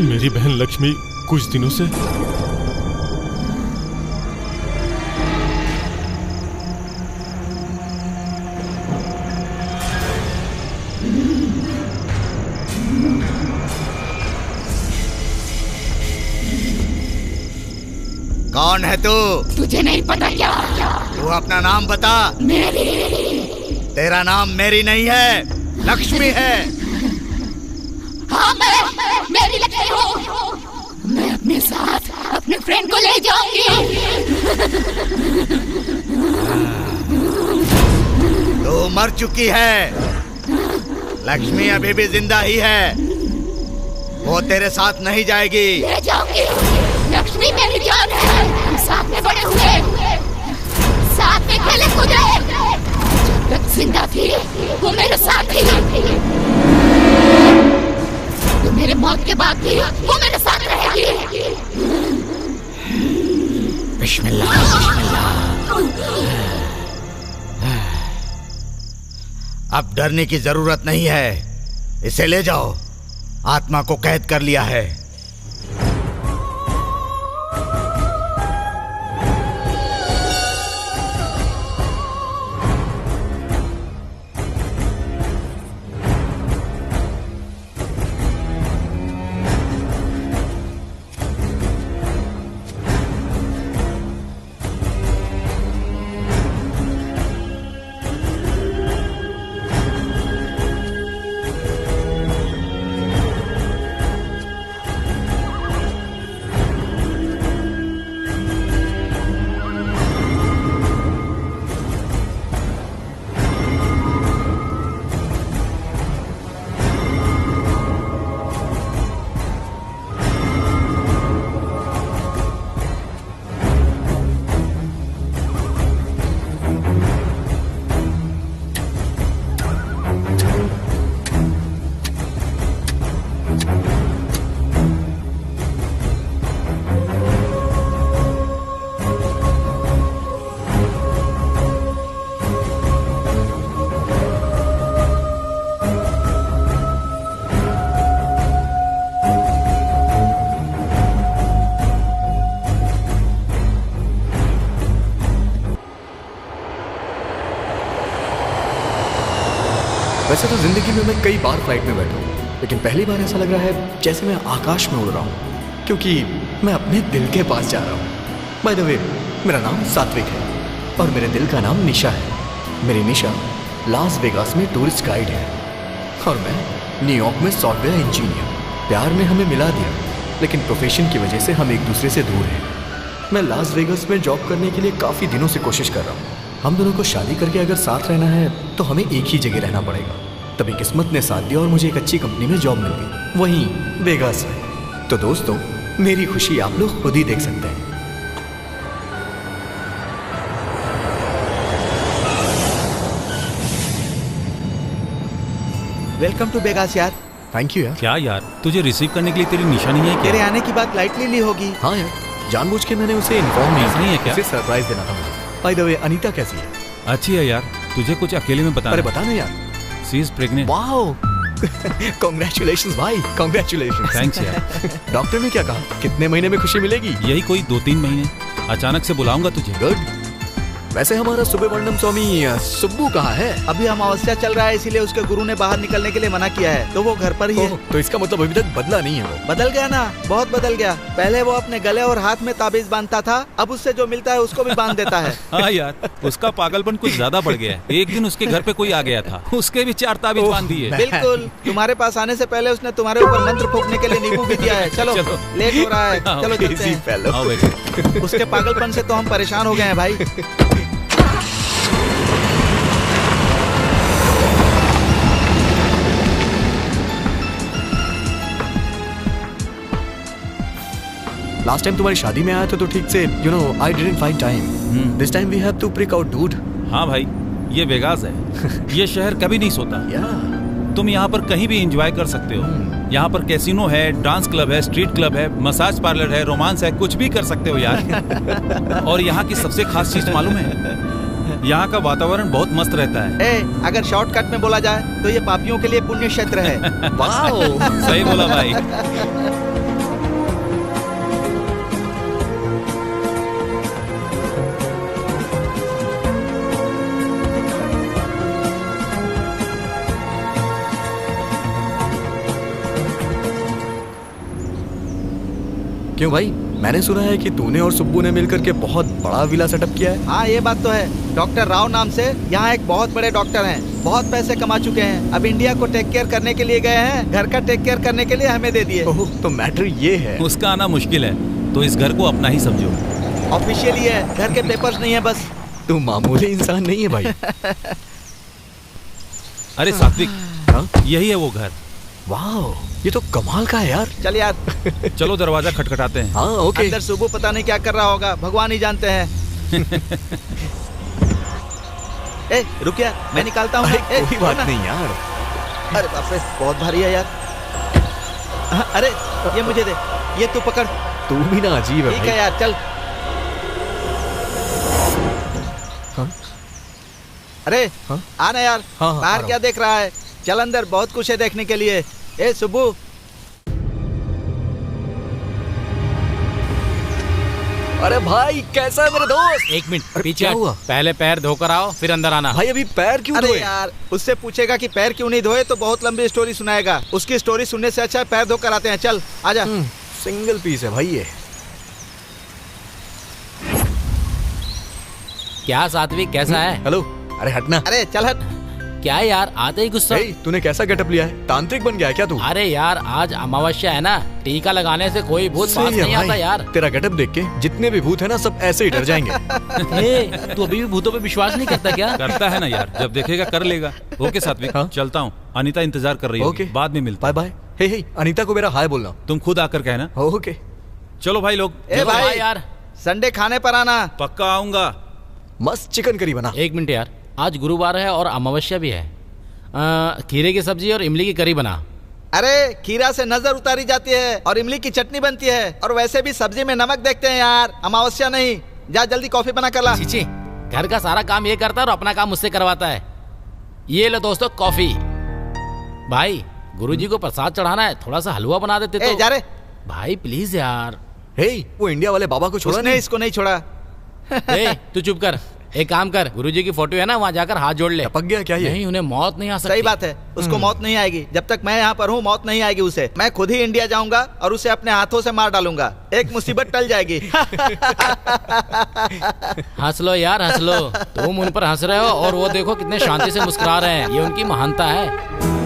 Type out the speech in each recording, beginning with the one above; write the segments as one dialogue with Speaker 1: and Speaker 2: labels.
Speaker 1: मेरी बहन लक्ष्मी कुछ दिनों से
Speaker 2: कौन है तू?
Speaker 3: तुझे नहीं पता क्या?
Speaker 2: तू अपना नाम बता।
Speaker 3: मेरी।
Speaker 2: तेरा नाम मेरी नहीं है, लक्ष्मी है।
Speaker 3: हाँ, मेरी लक्ष्मी हूँ। मैं अपने साथ अपने फ्रेंड को ले जाऊंगी।
Speaker 2: तू मर चुकी है। लक्ष्मी अभी भी जिंदा ही है। वो तेरे साथ नहीं जाएगी।
Speaker 3: ले जाऊंगी। लक्ष्मी मेरी जान है। हम साथ में बड़े हुए, साथ में खेले कूदे। जब तक जिंदा थी वो मेरे साथ थी, तो मेरे मौत के बाद भी वो मेरे साथ रहेगी।
Speaker 2: बिस्मिल्लाह, बिस्मिल्लाह। अब डरने की जरूरत नहीं है। इसे ले जाओ। आत्मा को कैद कर लिया है।
Speaker 4: वैसे तो जिंदगी में मैं कई बार फ्लाइट में बैठा हूँ, लेकिन पहली बार ऐसा लग रहा है जैसे मैं आकाश में उड़ रहा हूँ, क्योंकि मैं अपने दिल के पास जा रहा हूँ। बाय द वे, मेरा नाम सात्विक है और मेरे दिल का नाम निशा है। मेरी निशा लास वेगास में टूरिस्ट गाइड है और मैं न्यूयॉर्क में सॉफ्टवेयर इंजीनियर। प्यार ने हमें मिला दिया, लेकिन प्रोफेशन की वजह से हम एक दूसरे से दूर हैं। मैं लास वेगास में जॉब करने के लिए काफ़ी दिनों से कोशिश कर रहा हूँ। हम दोनों को शादी करके अगर साथ रहना है तो हमें एक ही जगह रहना पड़ेगा। तभी किस्मत ने साथ दिया और मुझे एक अच्छी कंपनी में जॉब मिल गई, वहीं वेगास में। तो दोस्तों, मेरी खुशी आप लोग खुद ही देख सकते हैं।
Speaker 2: वेलकम टू वेगास यार।
Speaker 4: थैंक यू यार।
Speaker 1: क्या यार, तुझे रिसीव करने के लिए तेरी निशा नहीं है क्या?
Speaker 2: तेरे आने की बात लाइटली ली होगी।
Speaker 4: हाँ यार, जानबूझ के मैंने उसे इन्फॉर्म नहीं
Speaker 1: है क्या?
Speaker 4: उसे सरप्राइज देना था मुझे। बाय द वे, अनीता कैसी है?
Speaker 1: अच्छी है यार, तुझे कुछ अकेले में बताना।
Speaker 4: अरे बता ना यार।
Speaker 1: She is pregnant.
Speaker 4: Wow, congratulations भाई, कांग्रेचुलेशंस।
Speaker 1: थैंक्स यार।
Speaker 4: डॉक्टर ने क्या कहा, कितने महीने में खुशी मिलेगी?
Speaker 1: यही कोई 2-3 महीने। अचानक से बुलाऊंगा तुझे।
Speaker 4: गुड। वैसे हमारा सुब्रमण्यम स्वामी सुब्बू कहाँ है?
Speaker 2: अभी अमावस्या चल रहा है, इसीलिए उसके गुरु ने बाहर निकलने के लिए मना किया है, तो वो घर पर ही है।
Speaker 4: तो इसका मतलब अभी तक बदला नहीं है वो?
Speaker 2: बदल गया ना, बहुत बदल गया। पहले वो अपने गले और हाथ में ताबीज बांधता था, अब उससे जो मिलता है उसको भी बांध देता है।
Speaker 1: हाँ यार, उसका पागलपन कुछ ज्यादा बढ़ गया है। एक दिन उसके घर पे कोई आ गया था, उसके भी 4 ताबीज बांध दिए।
Speaker 2: बिल्कुल, तुम्हारे पास आने से पहले उसने तुम्हारे ऊपर मंत्र फूंकने के लिए नींबू भी दिया है। चलो लेट हो रहा है, चलो चलते हैं। उसके पागलपन से तो हम परेशान हो गए हैं भाई।
Speaker 4: लास्ट टाइम तुम्हारी शादी में आया था तो ठीक से, you know, I didn't find time. This time we have to break out dude.
Speaker 1: हाँ भाई, ये वेगास है। ये शहर कभी नहीं सोता। तुम यहाँ पर कहीं भी एंजॉय कर सकते हो। यहाँ पर कैसीनो है, डांस क्लब है, स्ट्रीट क्लब है, मसाज पार्लर है, रोमांस है, कुछ भी कर सकते हो यार। और यहाँ की सबसे खास चीज मालूम है, यहाँ का वातावरण बहुत मस्त रहता है।
Speaker 2: अगर शॉर्टकट में बोला जाए तो ये पापियों के लिए पुण्य क्षेत्र है।
Speaker 1: सही बोला भाई।
Speaker 4: क्यों भाई, मैंने सुना है कि तूने और सुब्बू ने मिलकर के बहुत बड़ा विला सेटअप किया है।
Speaker 2: हाँ ये बात तो है। डॉक्टर राव नाम से यहाँ एक बहुत बड़े डॉक्टर हैं, बहुत पैसे कमा चुके हैं। अब इंडिया को टेक केयर करने के लिए गए हैं, घर का टेक केयर करने के लिए हमें दे दिए।
Speaker 4: तो मैटर ये है।
Speaker 1: उसका आना मुश्किल है तो इस घर को अपना ही समझो।
Speaker 2: ऑफिशियली है, घर के पेपर्स नहीं है बस।
Speaker 4: तू मामूली इंसान नहीं है भाई।
Speaker 1: अरे सात्विक, यही है वो घर।
Speaker 4: वाह, ये तो कमाल का है यार।
Speaker 2: चल यार
Speaker 1: चलो दरवाजा खटखटाते हैं।
Speaker 4: हाँ ओके।
Speaker 2: अंदर सुबह पता नहीं क्या कर रहा होगा, भगवान ही जानते हैं। ए रुक यार, मैं निकालता हूँ।
Speaker 4: कोई बात नहीं यार।
Speaker 2: अरे बाप रे, बहुत भारी है यार। अरे ये मुझे दे, ये तू पकड़।
Speaker 4: तू भी ना अजीब है।
Speaker 2: ठीक है यार, चल। अरे आना यार। बाहर क्या देख रहा है, चल अंदर, बहुत कुछ है देखने के लिए। ए सुब्बू,
Speaker 4: अरे भाई कैसा है मेरे दोस्त?
Speaker 5: एक मिनट पीछे हुआ, पहले पैर धोकर आओ फिर अंदर आना।
Speaker 4: भाई अभी पैर क्यों धोए?
Speaker 2: अरे यार उससे पूछेगा कि पैर क्यों नहीं धोए तो बहुत लंबी स्टोरी सुनाएगा। उसकी स्टोरी सुनने से अच्छा है पैर धोकर आते हैं। चल आजा।
Speaker 4: सिंगल पीस है भाई ये।
Speaker 5: क्या सात्विक, कैसा है?
Speaker 4: हेलो, अरे हटना।
Speaker 2: अरे चल हट।
Speaker 5: क्या यार, आते ही गुस्सा।
Speaker 4: तूने कैसा गेटअप लिया है? तांत्रिक बन गया है क्या तू?
Speaker 5: अरे यार आज अमावस्या है ना, टीका लगाने से कोई भूत पास नहीं आता यार।
Speaker 4: तेरा गेटअप देख के जितने भी भूत है ना सब ऐसे ही डर जाएंगे।
Speaker 5: तू अभी भी भूतों पे विश्वास नहीं करता क्या?
Speaker 1: करता है ना यार, जब देखेगा कर लेगा। ओके सात्विक, चलता हूँ, अनीता इंतजार कर रही है। बाद में मिलते।
Speaker 4: Bye bye. हे अनीता को मेरा हाय बोलना।
Speaker 1: तुम खुद आकर कहना।
Speaker 4: ओके
Speaker 1: चलो भाई लोग।
Speaker 2: ए भाई
Speaker 5: यार,
Speaker 2: संडे खाने पर आना।
Speaker 1: पक्का आऊंगा।
Speaker 4: मस्त चिकन करी बना।
Speaker 5: एक मिनट यार, आज गुरुवार है और अमावस्या भी है। खीरे की सब्जी और इमली की करी बना।
Speaker 2: अरे खीरा से नजर उतारी जाती है और इमली की चटनी बनती है, और वैसे भी सब्जी में नमक देखते हैं यार, अमावस्या नहीं। जा जल्दी कॉफी बना कर ला।
Speaker 5: चीची, घर का सारा काम ये करता है और अपना काम मुझसे करवाता है। ये लो दोस्तों कॉफी। भाई गुरुजी को प्रसाद चढ़ाना है, थोड़ा सा हलवा बना देते तो।
Speaker 2: जा रे
Speaker 5: भाई प्लीज यार।
Speaker 4: वो इंडिया वाले बाबा को छोड़ा
Speaker 2: नहीं, इसको नहीं छोड़ा।
Speaker 5: तू चुप कर। एक काम कर, गुरुजी की फोटो है ना, वहाँ जाकर हाथ जोड़ ले।
Speaker 4: पक गया क्या ये?
Speaker 5: नहीं, उन्हें मौत नहीं आ सकती।
Speaker 2: सही बात है, उसको मौत नहीं आएगी। जब तक मैं यहाँ पर हूँ मौत नहीं आएगी उसे। मैं खुद ही इंडिया जाऊंगा और उसे अपने हाथों से मार डालूंगा। एक मुसीबत टल जाएगी।
Speaker 5: हंस लो यार हंस लो। तुम उन पर हंस रहे हो और वो देखो कितने शांति से मुस्कुरा रहे हैं। ये उनकी महानता है।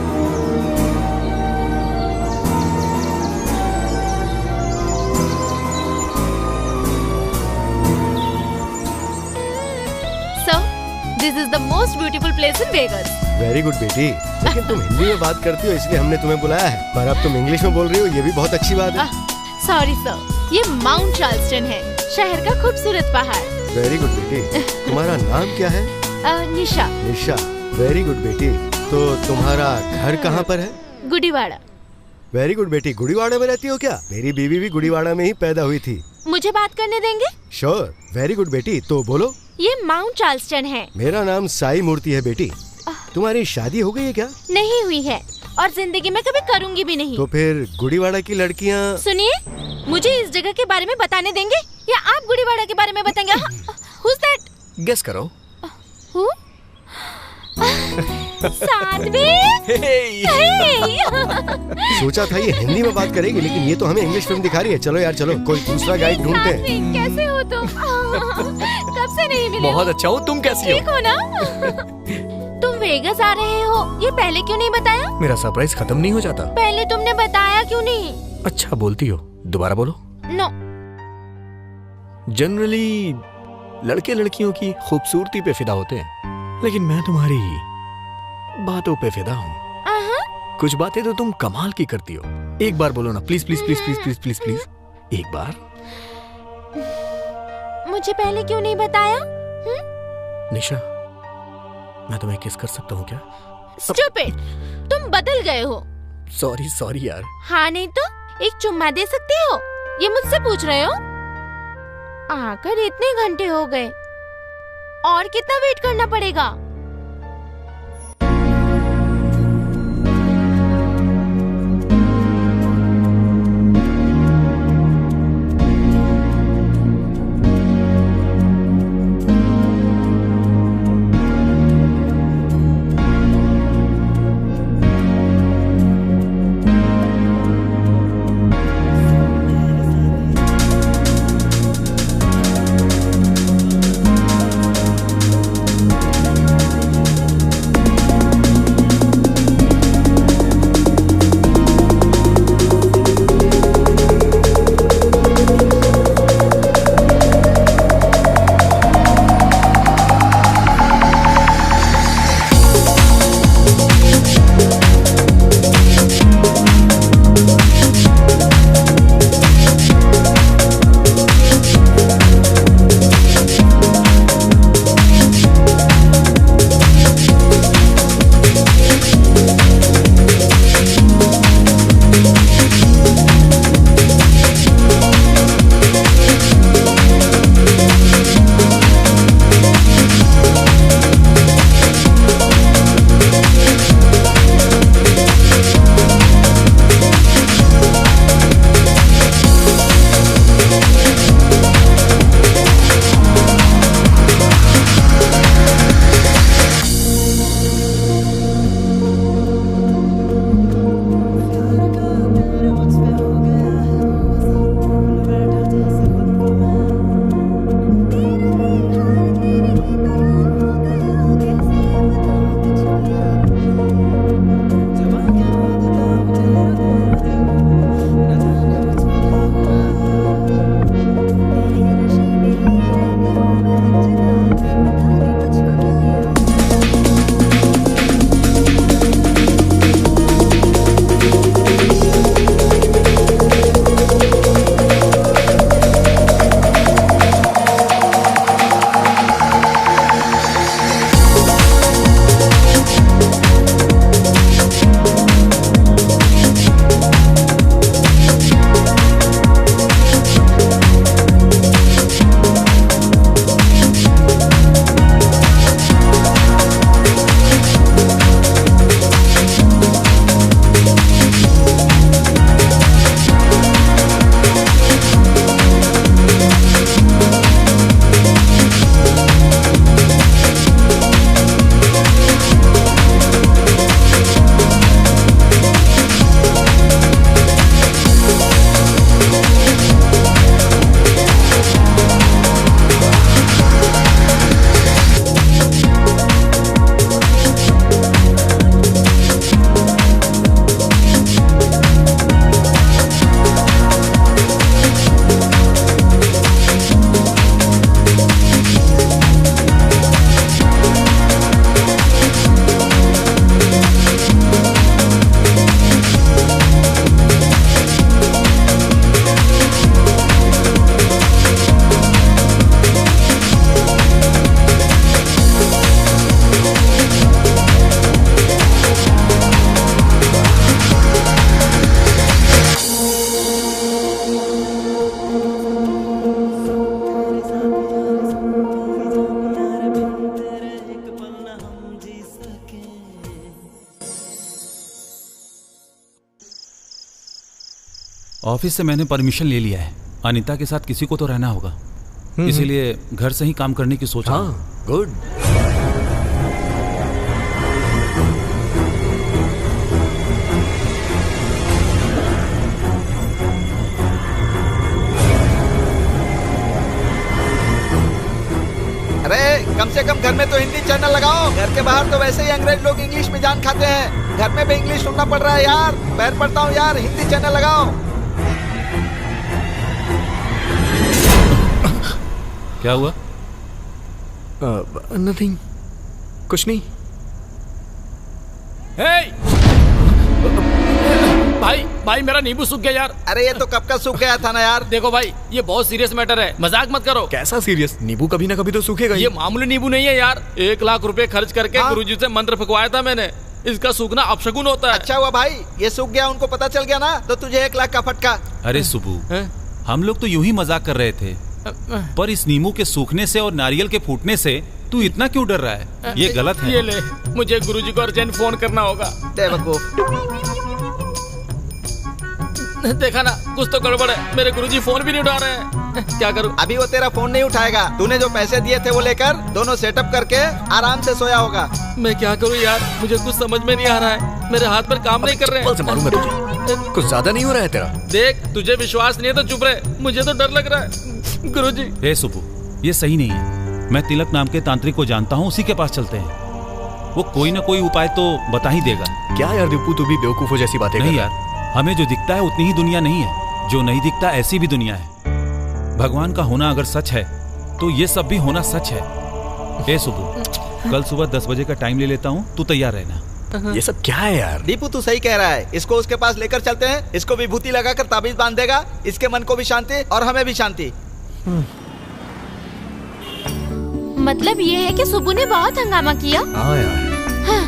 Speaker 6: This is the most beautiful place in Vegas.
Speaker 7: Very good बेटी, लेकिन तुम हिंदी में बात करती हो इसलिए हमने तुम्हें बुलाया है, पर अब तुम इंग्लिश में बोल रही हो, ये भी बहुत अच्छी बात है।
Speaker 6: Sorry sir, ये माउंट चार्ल्सटन है, शहर का खूबसूरत पहाड़।
Speaker 7: Very good बेटी, तुम्हारा नाम क्या है?
Speaker 6: निशा।
Speaker 7: निशा, very good बेटी। तो तुम्हारा घर कहाँ पर है?
Speaker 6: गुड़ीवाड़ा।
Speaker 7: Very good बेटी, गुड़ीवाड़ा में रहती हो क्या? मेरी बीवी भी गुड़ीवाड़ा में ही पैदा हुई थी।
Speaker 6: मुझे बात करने देंगे?
Speaker 7: Sure, very good बेटी, तो बोलो।
Speaker 6: ये माउंट चार्ल्सटन है।
Speaker 7: मेरा नाम साई मूर्ति है बेटी। तुम्हारी शादी हो गई है क्या?
Speaker 6: नहीं हुई है और जिंदगी में कभी करूंगी भी नहीं।
Speaker 7: तो फिर गुड़ीवाड़ा की लड़कियाँ।
Speaker 6: सुनिए, मुझे इस जगह के बारे में बताने देंगे या आप गुड़ीवाड़ा के बारे में बताएंगे? Who's that?
Speaker 4: गेस करो।
Speaker 6: Who?
Speaker 7: सोचा था ये हिंदी में बात करेगी, लेकिन ये तो हमें इंग्लिश फिल्म दिखा रही है। चलो यार चलो, कोई दूसरा गाइड ढूंढते हैं।
Speaker 6: कैसे हो तुम? कब से नहीं मिले?
Speaker 4: बहुत अच्छा हूँ, तुम कैसी हो?
Speaker 6: ठीक हो ना? तुम वेगास आ रहे हो, ये पहले क्यों नहीं बताया?
Speaker 4: मेरा सरप्राइज खत्म नहीं हो जाता?
Speaker 6: पहले तुमने बताया क्यों नहीं?
Speaker 4: अच्छा बोलती हो, दोबारा बोलो।
Speaker 6: नो।
Speaker 4: जनरली लड़के लड़कियों की खूबसूरती पे फिदा होते हैं, लेकिन मैं तुम्हारी बातों पे फिदा हूँ। कुछ बातें तो तुम कमाल की करती हो। एक बार बोलो ना, please please please please please please please एक बार।
Speaker 6: मुझे पहले क्यों नहीं बताया?
Speaker 4: निशा, मैं तुम्हें किस कर सकता हूँ क्या?
Speaker 6: स्टूपिड, तुम बदल गए हो।
Speaker 4: सॉरी सॉरी यार।
Speaker 6: हाँ नहीं तो एक चुम्मा दे सकती हो? ये मुझसे पूछ रहे हो? आकर इतने घंटे हो गए, और कितना वेट करना पड़ेगा?
Speaker 1: ऑफिस से मैंने परमिशन ले लिया है। अनीता के साथ किसी को तो रहना होगा, इसीलिए घर से ही काम करने की सोच रहा हूं।
Speaker 4: गुड।
Speaker 2: अरे कम से कम घर में तो हिंदी चैनल लगाओ। घर के बाहर तो वैसे ही अंग्रेज लोग इंग्लिश में जान खाते हैं, घर में भी इंग्लिश सुनना पड़ रहा है यार। पैर पड़ता हूँ यार, हिंदी चैनल लगाओ।
Speaker 1: क्या हुआ?
Speaker 4: नथिंग, कुछ नहीं।
Speaker 5: भाई मेरा नींबू सूख गया यार।
Speaker 2: अरे ये तो कब का सूख गया था ना यार।
Speaker 5: देखो भाई, ये बहुत सीरियस मैटर है, मजाक मत करो।
Speaker 4: कैसा सीरियस? नींबू कभी ना कभी तो सूखेगा।
Speaker 5: ये मामूली नींबू नहीं है यार, 1 लाख रुपए खर्च करके गुरुजी से मंत्र फंकवाया था मैंने। इसका सूखना अपशगुन होता है।
Speaker 2: अच्छा हुआ भाई ये सूख गया, उनको पता चल गया ना तो तुझे 1 लाख का फटका।
Speaker 1: अरे सुबू, हम लोग तो यूं ही मजाक कर रहे थे, पर इस नींबू के सूखने से और नारियल के फूटने से तू इतना क्यों डर रहा है? ये गलत है।
Speaker 5: ये ले, मुझे गुरुजी को अर्जेंट फोन करना होगा। देखा ना, कुछ तो गड़बड़ है। मेरे गुरुजी फोन भी नहीं उठा रहे हैं। क्या करूं?
Speaker 2: अभी वो तेरा फोन नहीं उठाएगा। तूने जो पैसे दिए थे वो लेकर दोनों सेटअप करके आराम से सोया होगा।
Speaker 5: मैं क्या करूं यार, मुझे कुछ समझ में नहीं आ रहा है। मेरे हाथ पर काम नहीं कर रहे हैं।
Speaker 4: मारूंगा तुझे। कुछ ज्यादा नहीं हो रहा है तेरा?
Speaker 5: देख, तुझे विश्वास नहीं है तो चुप रहे, मुझे तो डर लग रहा है। गुरुजी।
Speaker 1: हे सुबू, ये सही नहीं है। मैं तिलक नाम के तांत्रिक को जानता हूँ, उसी के पास चलते हैं। वो कोई ना कोई उपाय तो बता ही देगा।
Speaker 4: क्या यार दीपू, तू भी बेवकूफों जैसी बातें
Speaker 1: नहीं यार, हमें जो दिखता है उतनी ही दुनिया नहीं है, जो नहीं दिखता ऐसी भी दुनिया है। भगवान का होना अगर सच है तो ये सब भी होना सच है। ए सुबह, कल सुबह 10 बजे का टाइम ले लेता हूँ, तू तैयार रहना।
Speaker 4: ये सब क्या है यार?
Speaker 2: दीपू तू सही कह रहा है, इसको उसके पास लेकर चलते हैं। इसको विभूति लगाकर ताबीज बांध देगा, इसके मन को भी शांति और हमें भी शांति।
Speaker 6: मतलब ये है कि सुबू ने बहुत हंगामा किया।
Speaker 4: हाँ यार।
Speaker 6: हाँ।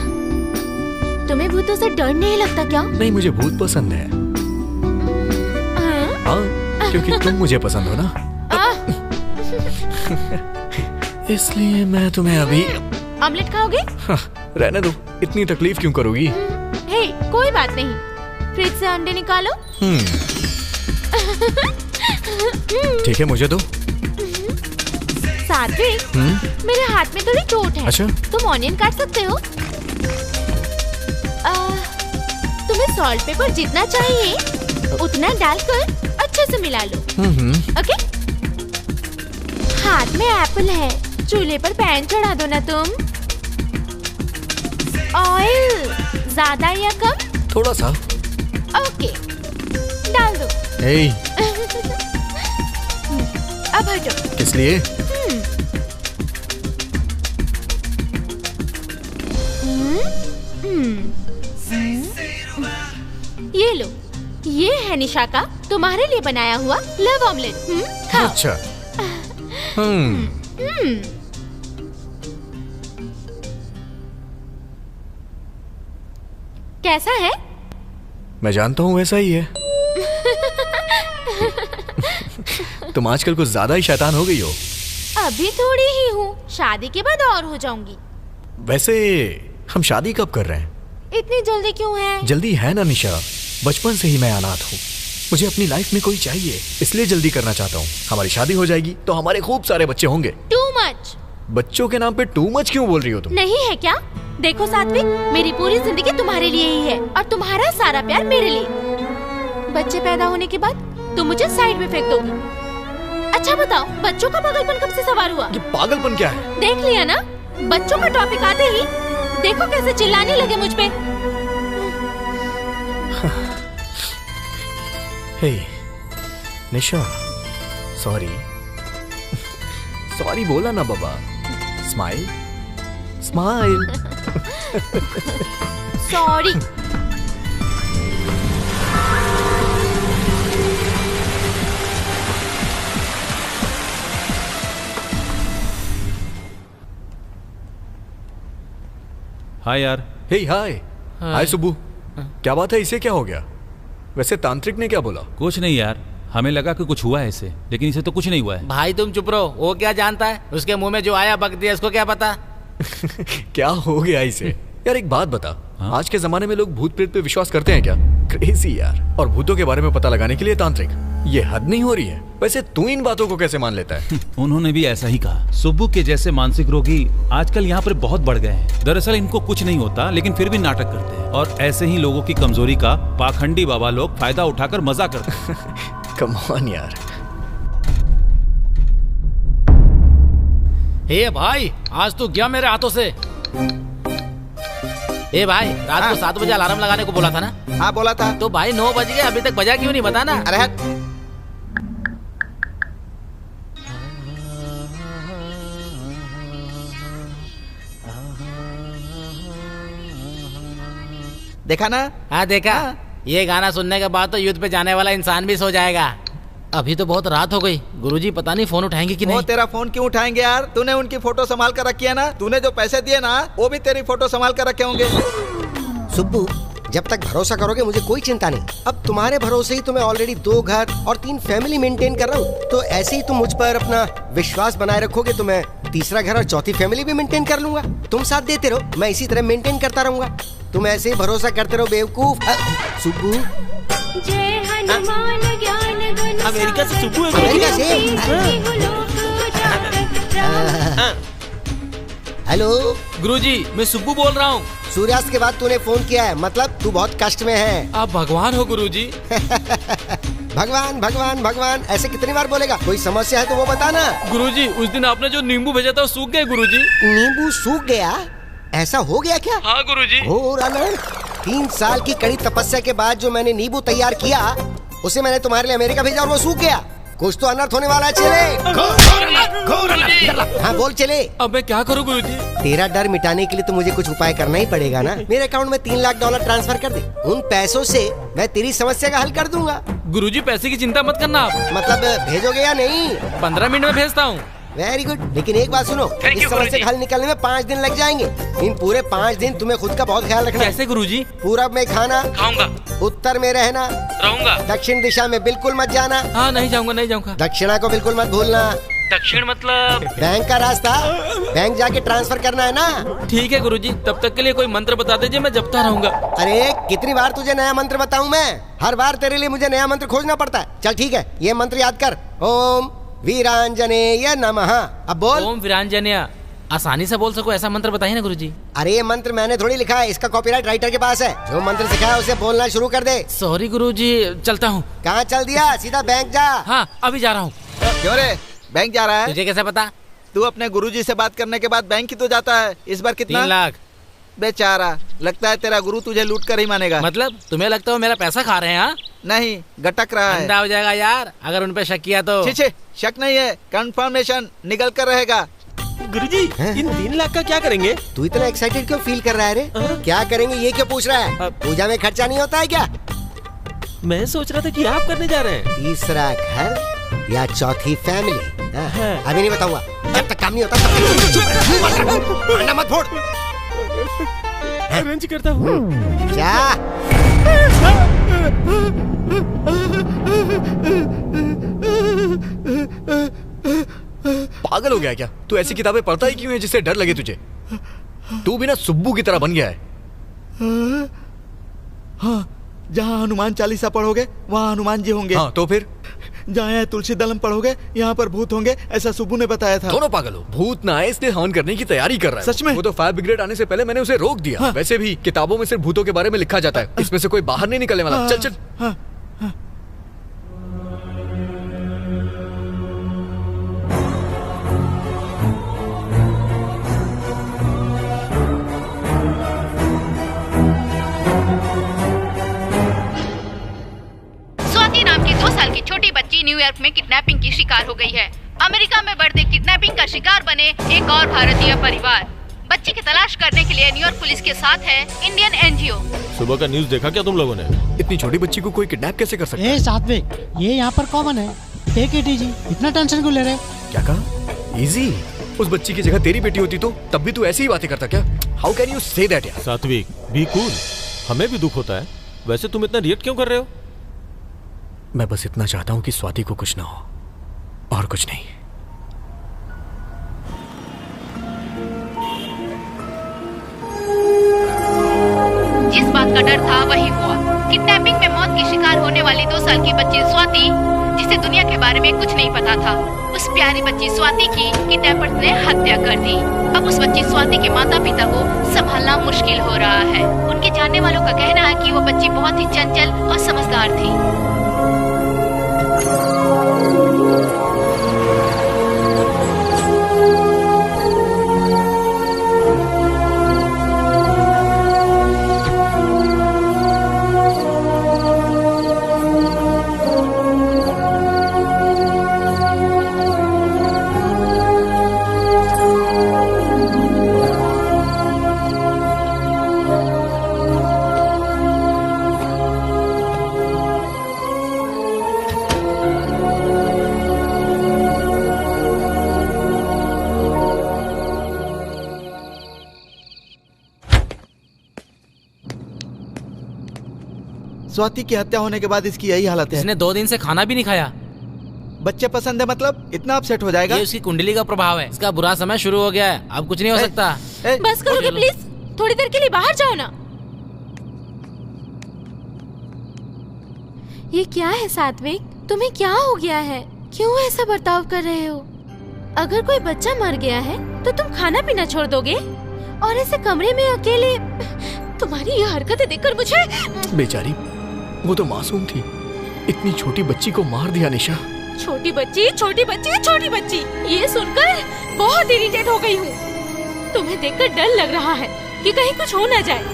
Speaker 6: तुम्हें भूतों से डर नहीं लगता क्या?
Speaker 4: नहीं, मुझे भूत पसंद है। हाँ, क्योंकि तुम मुझे पसंद हो ना। इसलिए मैं तुम्हें अभी।
Speaker 6: ऑमलेट खाओगे?
Speaker 4: हाँ, रहने दो, इतनी तकलीफ क्यों करोगी?
Speaker 6: हे, कोई बात नहीं, फ्रिज से अंडे निकालो।
Speaker 4: ठीक है, मुझे दो।
Speaker 6: सात्विक, मेरे हाथ में थोड़ी चोट है।
Speaker 4: अच्छा?
Speaker 6: तुम ऑनियन काट सकते हो? तुम्हें सॉल्ट पेपर जितना चाहिए उतना डालकर अच्छे से मिला लो। ओके? हाथ में एप्पल है, चूल्हे पर पैन चढ़ा दो ना तुम। ऑयल ज्यादा या कम?
Speaker 4: थोड़ा सा।
Speaker 6: ओके, डाल दो। अब हटो।
Speaker 4: किस लिए?
Speaker 6: ये लो, ये है निशा का तुम्हारे लिए बनाया हुआ लव ऑमलेट। खाओ।
Speaker 4: अच्छा।
Speaker 6: कैसा है?
Speaker 4: मैं जानता हूँ वैसा ही है। तुम आजकल कुछ ज्यादा ही शैतान हो गई हो।
Speaker 6: अभी थोड़ी ही हूँ, शादी के बाद और हो जाऊंगी।
Speaker 4: वैसे हम शादी कब कर रहे हैं?
Speaker 6: इतनी जल्दी क्यों है?
Speaker 4: जल्दी है ना निशा, बचपन से ही मैं अनाथ हूँ। मुझे अपनी लाइफ में कोई चाहिए, इसलिए जल्दी करना चाहता हूँ। हमारी शादी हो जाएगी तो हमारे खूब सारे बच्चे होंगे।
Speaker 6: Too much.
Speaker 4: बच्चों के नाम पे टू मच क्यों बोल रही हो तुम?
Speaker 6: नहीं है क्या? देखो सात्विक, मेरी पूरी जिंदगी तुम्हारे लिए ही है और तुम्हारा सारा प्यार मेरे लिए। बच्चे पैदा होने के बाद तुम मुझे साइड में फेंक दोगी। अच्छा बताओ, बच्चों का पागलपन कब से सवार हुआ?
Speaker 4: ये पागलपन क्या है?
Speaker 6: देख लिया ना, बच्चों का टॉपिक आते ही देखो कैसे चिल्लाने लगे मुझ पे।
Speaker 4: हे निशा, सॉरी। सॉरी बोला ना बाबा। Smile smile.
Speaker 6: सॉरी।
Speaker 1: हाय यार।
Speaker 4: हे हाय। हाय सुबू, क्या बात है, इसे क्या हो गया? वैसे तांत्रिक ने क्या बोला?
Speaker 1: कुछ नहीं यार, हमें लगा कि कुछ हुआ है इसे, लेकिन इसे तो कुछ नहीं हुआ है।
Speaker 5: भाई तुम चुप रहो, वो क्या जानता है? उसके मुंह में जो आया बक दिया, इसको क्या पता?
Speaker 4: क्या हो गया इसे? यार एक बात बता, आज के जमाने में लोग भूत प्रेत पे विश्वास करते हैं क्या? क्रेजी यार। और भूतों के बारे में पता लगाने के लिए तांत्रिक, ये हद नहीं हो रही है। वैसे तू इन बातों को कैसे मान लेता है?
Speaker 1: उन्होंने भी ऐसा ही कहा। सुब्बू के जैसे मानसिक रोगी आजकल यहाँ पर बहुत बढ़ गए हैं। दरअसल इनको कुछ नहीं होता, लेकिन फिर भी नाटक करते हैं, और ऐसे ही लोगों की कमजोरी का पाखंडी बाबा लोग फायदा उठाकर मजा करते हैं।
Speaker 4: कम ऑन यार।
Speaker 5: हे भाई, आज तू गया मेरे हाथों से। ए भाई, रात को 7 बजे अलार्म लगाने को बोला था ना?
Speaker 2: हाँ बोला था।
Speaker 5: तो भाई 9 बज गए, अभी तक बजा क्यों नहीं, बता ना।
Speaker 2: अरे हट। देखा ना?
Speaker 5: हाँ देखा। ये गाना सुनने के बाद तो युद्ध पे जाने वाला इंसान भी सो जाएगा। अभी तो बहुत रात हो गई, गुरुजी पता नहीं फोन उठाएंगे कि नहीं।
Speaker 2: वो तेरा फोन क्यों उठाएंगे यार? तूने उनकी फोटो संभाल कर रखी है ना? तूने जो पैसे दिए ना, वो भी तेरी फोटो संभाल कर रखे होंगे।
Speaker 7: सुब्बू, जब तक भरोसा करोगे मुझे कोई चिंता नहीं। अब तुम्हारे भरोसे ही तो मैं ऑलरेडी 2 घर और 3 फैमिली मेंटेन कर रहा हूँ, तो ऐसे ही तुम मुझ पर अपना विश्वास बनाए रखोगे तो मैं 3रा घर और 4थी फैमिली भी मेंटेन कर लूंगा। तुम साथ देते रहो, मैं इसी तरह मेंटेन करता रहूंगा। तुम ऐसे ही भरोसा करते रहो बेवकूफ। सुब्बू,
Speaker 8: अमेरिका से सुब्बू है।
Speaker 7: अमेरिका से? हेलो
Speaker 5: गुरुजी, मैं सुब्बू बोल रहा हूँ।
Speaker 7: सूर्यास्त के बाद तूने फोन किया है, मतलब तू बहुत कष्ट में है।
Speaker 5: आप भगवान हो गुरुजी।
Speaker 7: भगवान भगवान भगवान ऐसे कितनी बार बोलेगा? कोई समस्या है तो वो बताना।
Speaker 5: गुरुजी, उस दिन आपने जो नींबू भेजा था वो सूख गए गुरुजी।
Speaker 7: नींबू सूख गया? ऐसा हो गया क्या?
Speaker 5: हाँ गुरुजी।
Speaker 7: हो रहा। 3 साल की कड़ी तपस्या के बाद जो मैंने नींबू तैयार किया, उसे मैंने तुम्हारे लिए अमेरिका भेजा और वो सूख गया। कुछ तो अनर्थ होने वाला है। चले। हाँ बोल चले।
Speaker 5: अब मैं क्या करूँ गुरुजी?
Speaker 7: तेरा डर मिटाने के लिए तो मुझे कुछ उपाय करना ही पड़ेगा ना। मेरे अकाउंट में $3 लाख ट्रांसफर कर दे। उन पैसों से मैं तेरी समस्या का हल कर दूंगा।
Speaker 5: गुरुजी, पैसे की चिंता मत करना आप।
Speaker 7: मतलब भेजोगे या नहीं?
Speaker 5: 15 मिनट में भेजता हूँ।
Speaker 7: Very good. लेकिन एक बात सुनो, इस समस्या का हल निकलने में 5 दिन लग जाएंगे। इन पूरे 5 दिन तुम्हें खुद का बहुत ख्याल रखना।
Speaker 5: कैसे गुरुजी?
Speaker 7: पूरब में खाना
Speaker 5: खाऊंगा,
Speaker 7: उत्तर में रहना,
Speaker 5: रहूंगा,
Speaker 7: दक्षिण दिशा में बिल्कुल मत जाना।
Speaker 5: हाँ नहीं जाऊंगा, नहीं जाऊंगा।
Speaker 7: दक्षिणा को बिल्कुल मत भूलना।
Speaker 5: दक्षिण मतलब?
Speaker 7: बैंक का रास्ता, बैंक जाके ट्रांसफर करना है ना।
Speaker 5: ठीक है गुरुजी, तब तक के लिए कोई मंत्र बता दीजिए, मैं जपता रहूंगा।
Speaker 7: अरे कितनी बार तुझे नया मंत्र बताऊं मैं? हर बार तेरे लिए मुझे नया मंत्र खोजना पड़ता है। चल ठीक है, ये मंत्र याद कर। ओम वीरांजनेय नमः। अब बोल।
Speaker 5: ओम वीरांजनेय। आसानी से बोल सको ऐसा मंत्र बताइए ना गुरुजी।
Speaker 7: अरे ये मंत्र मैंने थोड़ी लिखा है, इसका कॉपीराइट राइटर के पास है। जो मंत्र सिखाया उसे बोलना शुरू कर दे।
Speaker 5: सॉरी गुरुजी, चलता हूँ।
Speaker 7: कहाँ चल दिया? सीधा बैंक जा।
Speaker 5: हाँ अभी जा रहा हूँ।
Speaker 2: क्यों रे, बैंक जा रहा है?
Speaker 5: तुझे कैसे पता?
Speaker 2: तू अपने गुरुजी से बात करने के बाद बैंक ही तो जाता है। इस बार कितना?
Speaker 5: 3 लाख।
Speaker 2: बेचारा, लगता है तेरा गुरु तुझे लूट कर ही मानेगा।
Speaker 5: मतलब तुम्हें लगता है मेरा पैसा खा रहे हैं? हाँ
Speaker 2: नहीं, गटक रहा है।
Speaker 5: अंधा हो जाएगा यार अगर उन पे शक किया तो।
Speaker 2: छे, शक नहीं है, कंफर्मेशन निकल कर रहेगा।
Speaker 8: गुरुजी, इन 3 लाख का क्या करेंगे?
Speaker 7: तू इतना एक्साइटेड क्यों फील कर रहा है रे? क्या करेंगे ये क्यों पूछ रहा है? पूजा में खर्चा नहीं होता है क्या?
Speaker 8: मैं सोच रहा था कि आप करने जा रहे हैं।
Speaker 7: 3रा घर या 4थी फैमिली? अभी नहीं बताऊंगा, जब तक काम नहीं होता तब मत फोड़।
Speaker 8: अरेंज करता हूँ।
Speaker 7: क्या?
Speaker 4: पागल हो गया क्या? तू ऐसी किताबें पढ़ता ही क्यों है जिससे डर लगे तुझे? तू भी ना सुब्बू की तरह बन गया है।
Speaker 2: हाँ, जहाँ हनुमान चालीसा पढ़ोगे वहाँ हनुमान जी होंगे।
Speaker 4: हाँ तो फिर?
Speaker 2: जहाँ तुलसी दलम पढ़ोगे यहाँ पर भूत होंगे, ऐसा सुब्बू ने बताया था।
Speaker 4: दोनों पागल हो। भूत ना आए इसलिए हवन करने की तैयारी कर रहा है।
Speaker 2: सच में?
Speaker 4: वो तो फायर ब्रिगेड आने से पहले मैंने उसे रोक दिया। हाँ। वैसे भी किताबों में सिर्फ भूतों के बारे में लिखा जाता है, इसमें से कोई बाहर नहीं निकलने वाला। चल चल।
Speaker 2: हाँ।
Speaker 9: छोटी बच्ची न्यूयॉर्क में किडनैपिंग की शिकार हो गई है। अमेरिका में बढ़ते किडनैपिंग का शिकार बने एक और भारतीय परिवार। बच्ची की तलाश करने के लिए न्यूयॉर्क पुलिस के साथ है इंडियन एनजीओ।
Speaker 8: सुबह का न्यूज़ देखा क्या तुम लोगों ने?
Speaker 4: इतनी छोटी बच्ची को कोई किडनैप कैसे कर सकता है?
Speaker 10: सात्विक, ये यहाँ पर कॉमन है। टेक इट इजी, इतना टेंशन क्यों ले रहे?
Speaker 4: क्या कहा? इजी? उस बच्ची की जगह तेरी बेटी होती तो तब भी तू ऐसी ही बातें करता क्या? How can you say that यार?
Speaker 8: सात्विक, बी कूल। हमें भी दुख होता है। वैसे तुम इतना रिएक्ट क्यों कर रहे हो?
Speaker 4: मैं बस इतना चाहता हूँ कि स्वाति को कुछ ना हो और कुछ नहीं।
Speaker 9: जिस बात का डर था वही हुआ। किडनैपिंग में मौत की शिकार होने वाली 2 साल की बच्ची स्वाति, जिसे दुनिया के बारे में कुछ नहीं पता था, उस प्यारी बच्ची स्वाति की किडनैपर्स ने हत्या कर दी। अब उस बच्ची स्वाति के माता पिता को संभालना मुश्किल हो रहा है। उनके जानने वालों का कहना है कि वो बच्ची बहुत ही चंचल और समझदार थी।
Speaker 2: स्वाति की हत्या होने के बाद इसकी यही हालत है।
Speaker 5: इसने 2 दिन से खाना भी नहीं खाया।
Speaker 2: बच्चे पसंद है मतलब इतना अपसेट हो जाएगा?
Speaker 5: ये उसकी कुंडली का प्रभाव है। इसका बुरा समय शुरू हो गया है, अब कुछ नहीं हो सकता।
Speaker 6: बस करोगे प्लीज? थोड़ी देर के लिए बाहर जाओ ना। ये क्या है सात्विक, तुम्हें क्या हो गया है? क्यों ऐसा बर्ताव कर रहे हो? अगर कोई बच्चा मर गया है तो तुम खाना पीना छोड़ दोगे और ऐसे कमरे में अकेले? तुम्हारी ये हरकतें देखकर मुझे...
Speaker 4: बेचारी, वो तो मासूम थी, इतनी छोटी बच्ची को मार दिया निशा।
Speaker 6: छोटी बच्ची, छोटी बच्ची, छोटी बच्ची, ये सुनकर बहुत इरिटेट हो गई हूँ। तुम्हें देखकर डर लग रहा है कि कहीं कुछ हो न जाए।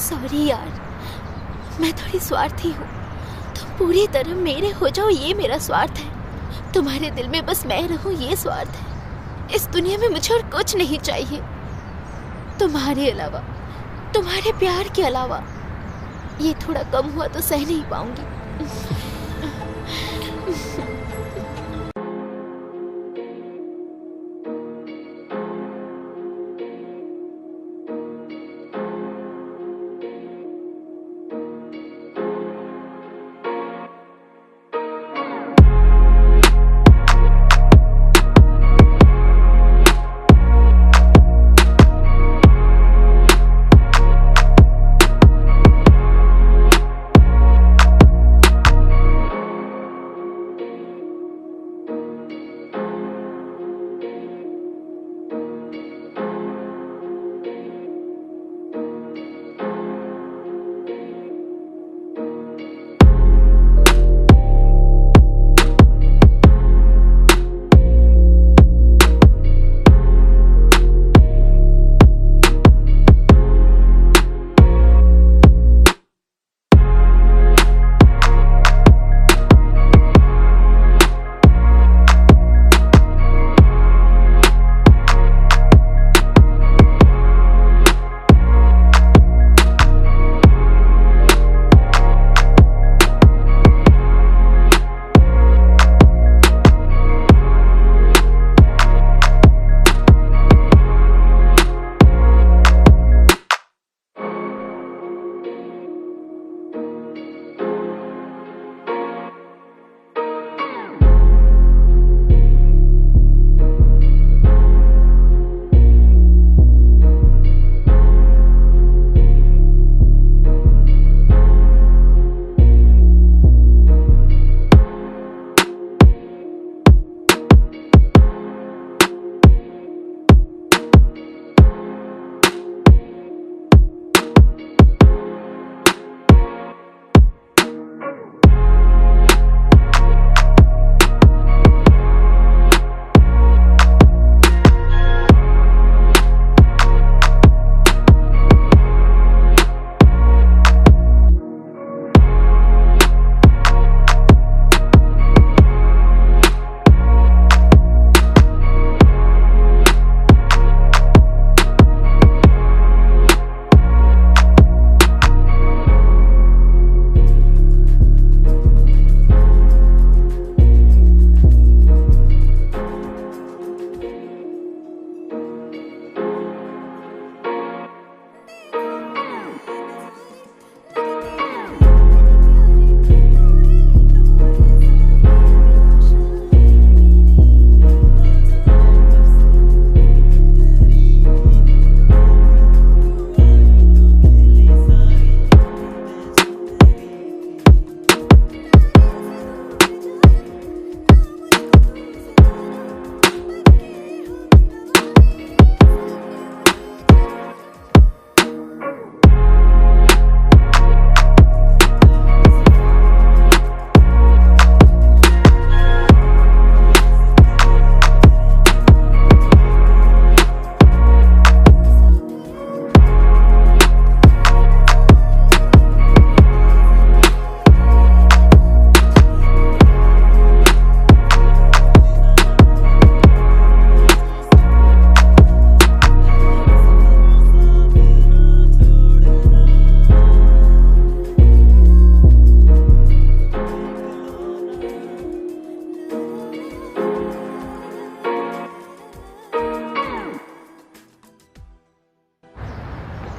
Speaker 6: सॉरी यार, मैं थोड़ी स्वार्थी हूँ। तुम पूरी तरह मेरे हो जाओ, ये मेरा स्वार्थ है। तुम्हारे दिल में बस मैं रहूँ, ये स्वार्थ है। इस दुनिया में मुझे और कुछ नहीं चाहिए तुम्हारे अलावा, तुम्हारे प्यार के अलावा। ये थोड़ा कम हुआ तो सह नहीं पाऊंगी।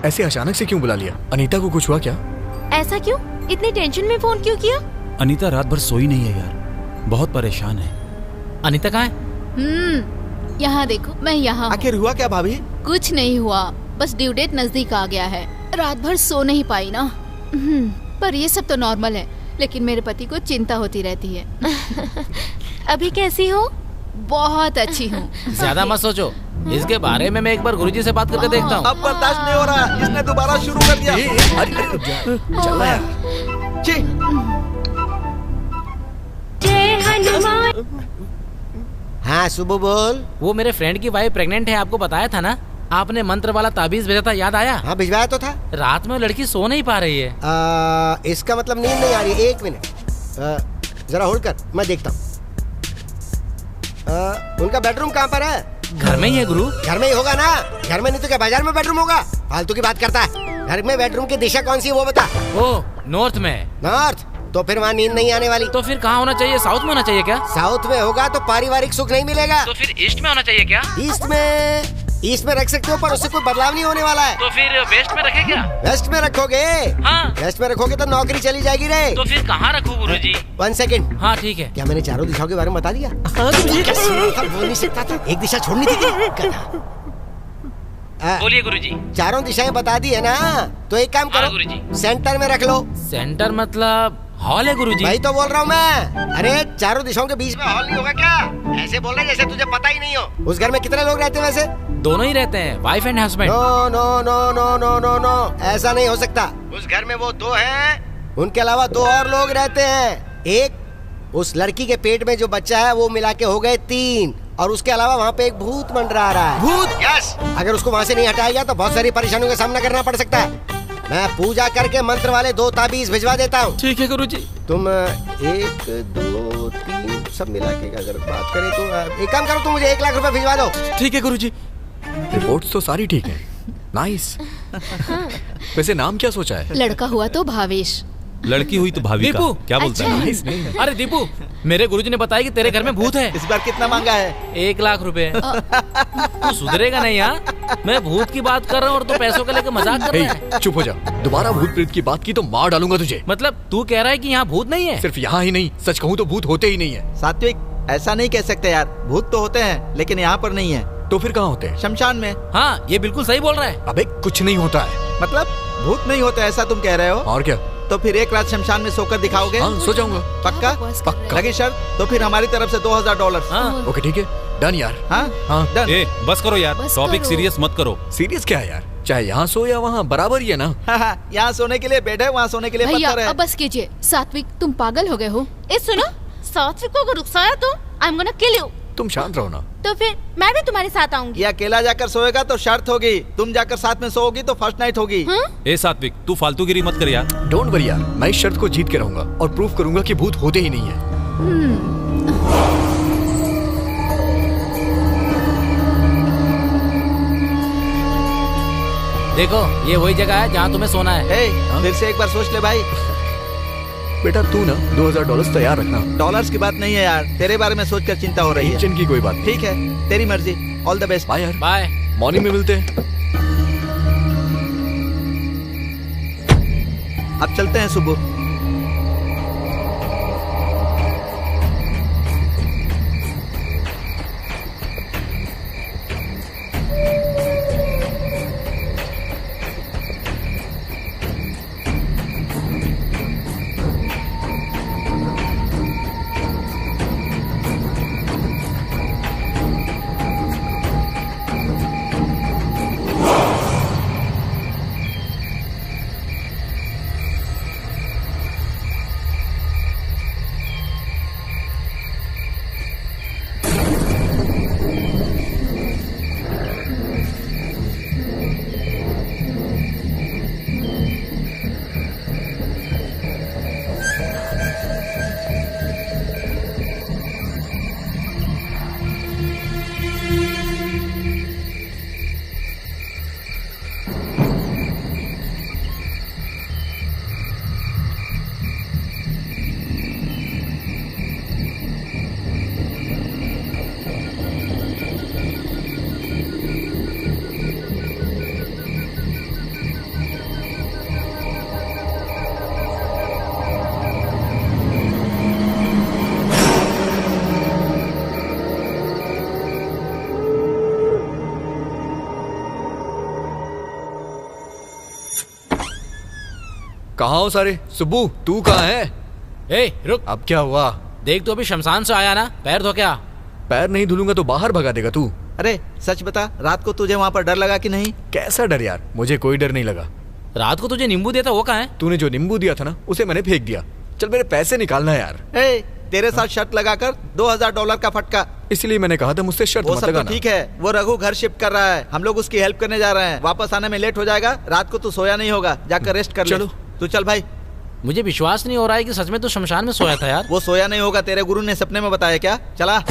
Speaker 4: ऐसे अचानक से क्यों बुला लिया? अनीता को कुछ हुआ क्या?
Speaker 6: ऐसा क्यों? इतनी टेंशन में फोन क्यों किया?
Speaker 1: अनीता रात भर सोई नहीं है यार, बहुत परेशान है।
Speaker 5: अनीता कहाँ है?
Speaker 9: यहाँ देखो, मैं यहाँ।
Speaker 2: आखिर हुआ क्या भाभी?
Speaker 9: कुछ नहीं हुआ, बस ड्यू डेट नजदीक आ गया है। रात भर सो नहीं पाई ना। पर ये सब तो नॉर्मल है, लेकिन मेरे पति को चिंता होती रहती है।
Speaker 6: अभी कैसी हो?
Speaker 9: बहुत अच्छी हूँ।
Speaker 5: ज्यादा मत सोचो, इसके बारे में मैं एक बार गुरुजी से बात करके देखता हूँ।
Speaker 2: अब बर्दाश्त नहीं हो रहा, इसने दोबारा शुरू कर दिया।
Speaker 4: चल यार।
Speaker 7: हाँ सुबह बोल।
Speaker 5: वो मेरे फ्रेंड की वाइफ प्रेग्नेंट है, आपको बताया था ना? आपने मंत्र वाला ताबीज भेजा था, याद आया?
Speaker 7: हाँ भिजवाया तो था।
Speaker 5: रात में वो लड़की सो नहीं पा रही है।
Speaker 7: इसका मतलब नींद नहीं आ रही है। एक मिनट जरा होल्ड कर, मैं देखता हूँ। उनका बेडरूम कहाँ पर है?
Speaker 5: घर में ही है गुरु।
Speaker 7: घर में ही होगा ना, घर में नहीं तो क्या बाजार में बेडरूम होगा? फालतू की बात करता है। घर में बेडरूम की दिशा कौन सी है वो बता।
Speaker 5: ओ नॉर्थ में।
Speaker 7: नॉर्थ? तो फिर वहाँ नींद नहीं आने वाली।
Speaker 5: तो फिर कहाँ होना चाहिए? साउथ में होना चाहिए क्या?
Speaker 7: साउथ में होगा तो पारिवारिक सुख नहीं मिलेगा।
Speaker 5: तो फिर ईस्ट में होना चाहिए क्या?
Speaker 7: ईस्ट में रख सकते हो, पर उससे कोई बदलाव नहीं होने वाला है।
Speaker 5: तो फिर वेस्ट में रखे क्या?
Speaker 7: वेस्ट में रखोगे?
Speaker 5: हाँ।
Speaker 7: वेस्ट में रखोगे तो नौकरी चली जाएगी रे।
Speaker 5: तो फिर कहाँ रखूँ गुरुजी?
Speaker 7: 1 सेकंड।
Speaker 5: हाँ ठीक है।
Speaker 7: क्या मैंने चारों दिशाओं के बारे में बता दिया? हाँ बोल नहीं सकता था, एक दिशा छोड़नी थी।
Speaker 5: बोलिए गुरुजी।
Speaker 7: चारों दिशाएं बता दी है ना, तो एक काम करो
Speaker 5: गुरुजी,
Speaker 7: सेंटर में रख लो।
Speaker 5: सेंटर मतलब हॉल है गुरुजी?
Speaker 7: वही तो बोल रहा हूँ मैं। अरे चारों दिशाओं के बीच में हॉल नहीं होगा क्या? ऐसे बोल रहे जैसे तुझे पता ही नहीं हो। उस घर में कितने लोग रहते हैं वैसे?
Speaker 5: दोनों ही रहते हैं, wife and husband.
Speaker 7: No no no no no no no, ऐसा नहीं हो सकता। उस घर में वो 2 हैं, उनके अलावा 2 और लोग रहते हैं। एक उस लड़की के पेट में जो बच्चा है वो मिला के हो गए 3, और उसके अलावा वहाँ पे एक भूत मंडरा रहा है। भूत? यस। अगर उसको वहाँ से नहीं हटाया गया तो बहुत सारी परेशानियों का सामना करना पड़ सकता है। मैं पूजा करके मंत्र वाले 2 ताबीज भिजवा देता हूँ।
Speaker 5: ठीक है गुरुजी।
Speaker 7: तुम 1 2 3 सब मिला के अगर बात करें तो एक काम करो, तुम मुझे 1 लाख रुपए भिजवा दो।
Speaker 4: ठीक है गुरुजी। रिपोर्ट्स तो सारी ठीक है। नाइस। वैसे नाम क्या सोचा है?
Speaker 9: लड़का हुआ तो भावेश,
Speaker 1: लड़की हुई तो भाविका। क्या बोलता है?
Speaker 5: अरे दीपू, मेरे गुरुजी ने बताया कि तेरे घर में भूत है।
Speaker 2: इस बार कितना मांगा है?
Speaker 5: 1 लाख रुपए। तू सुधरेगा नहीं यार, मैं भूत की बात कर रहा हूँ और तू पैसों को लेकर मजाक कर रहा है।
Speaker 4: चुप हो जा, दोबारा भूत प्रेत की बात की तो मार डालूंगा तुझे।
Speaker 5: मतलब तू कह रहा है कि यहाँ भूत नहीं है?
Speaker 4: सिर्फ यहाँ ही नहीं, सच कहूँ तो भूत होते ही नहीं है।
Speaker 2: सात्विक, ऐसा नहीं कह सकते यार, भूत तो होते हैं लेकिन यहाँ पर नहीं है।
Speaker 4: तो फिर कहाँ होते हैं?
Speaker 2: शमशान में।
Speaker 5: हाँ ये बिल्कुल सही बोल रहा है।
Speaker 4: अबे कुछ नहीं होता है।
Speaker 2: मतलब भूत नहीं होता ऐसा तुम कह रहे हो?
Speaker 4: और क्या?
Speaker 2: तो फिर 1 रात शमशान में सोकर दिखाओगे?
Speaker 4: हाँ, सो जाऊंगा।
Speaker 2: पक्का?
Speaker 4: पक्का।
Speaker 2: लगी शर्त? तो फिर हमारी तरफ से $2000।
Speaker 5: हाँ।
Speaker 4: ओके ठीक है, डन यार।
Speaker 2: हाँ
Speaker 4: हाँ
Speaker 2: डन।
Speaker 1: बस करो यार, टॉपिक सीरियस मत करो।
Speaker 4: सीरियस क्या है यार, चाहे यहाँ सो या वहाँ बराबर ही है ना।
Speaker 2: यहाँ सोने के लिए बेड है, वहाँ सोने के लिए
Speaker 9: भैया
Speaker 2: पत्थर है।
Speaker 9: अब बस कीजिए। सात्विक तुम पागल हो गए हो?
Speaker 6: सुनो, सात्विक को अगर गुस्सा आया तो I am gonna kill you.
Speaker 4: तुम शांत रहो ना।
Speaker 6: तो फिर मैं भी तुम्हारे साथ आऊंगी।
Speaker 2: ये अकेला जाकर सोएगा तो शर्त होगी, तुम जाकर साथ में सोओगी तो फर्स्ट नाइट होगी।
Speaker 1: ए सात्विक, तू फालतूगिरी मत कर यार।
Speaker 4: डोंट वरी यार, मैं इस शर्त को जीत के रहूंगा और प्रूव करूंगा कि भूत होते ही नहीं है।
Speaker 5: देखो ये वही जगह है जहाँ तुम्हें सोना है।
Speaker 2: फिर से एक बार सोच ले भाई।
Speaker 4: बेटा तू ना $2000 तैयार रखना।
Speaker 2: डॉलर्स की बात नहीं है यार, तेरे बारे में सोचकर चिंता हो रही है।
Speaker 4: टेंशन की कोई बात नहीं।
Speaker 2: ठीक है, तेरी मर्जी। All the best.
Speaker 4: बाय यार।
Speaker 5: बाय।
Speaker 4: मॉर्निंग में मिलते हैं।
Speaker 2: अब चलते हैं सुबह।
Speaker 4: कहाँ हो सारे? सुब्बू तू कहाँ है?
Speaker 5: ए रुक,
Speaker 4: अब क्या हुआ?
Speaker 5: देख तो अभी शमशान से आया ना, पैर धो क्या?
Speaker 4: पैर नहीं धुलूंगा तो बाहर भगा देगा तू।
Speaker 2: अरे सच बता, रात को तुझे वहाँ पर डर लगा कि नहीं?
Speaker 4: कैसा डर यार, मुझे कोई डर नहीं लगा।
Speaker 5: रात को तुझे नींबू दिया था वो कहाँ है?
Speaker 4: तूने जो नींबू दिया था ना उसे मैंने फेंक दिया। चल मेरे पैसे निकालना यार।
Speaker 2: तेरे साथ शर्त लगाकर $2000 का फटका।
Speaker 4: इसलिए मैंने कहा था मुझसे शर्त मत लगाना।
Speaker 2: ठीक है, वो रघु घर शिफ्ट कर रहा है, हम लोग उसकी हेल्प करने जा रहे हैं। वापस आने में लेट हो जाएगा, रात को तू सोया नहीं होगा, जाकर रेस्ट कर ले।
Speaker 4: चलो
Speaker 2: तू चल भाई।
Speaker 5: मुझे विश्वास नहीं हो रहा है कि सच में तू शमशान में सोया था यार।
Speaker 2: वो सोया नहीं होगा, तेरे गुरु ने सपने में बताया क्या? चला।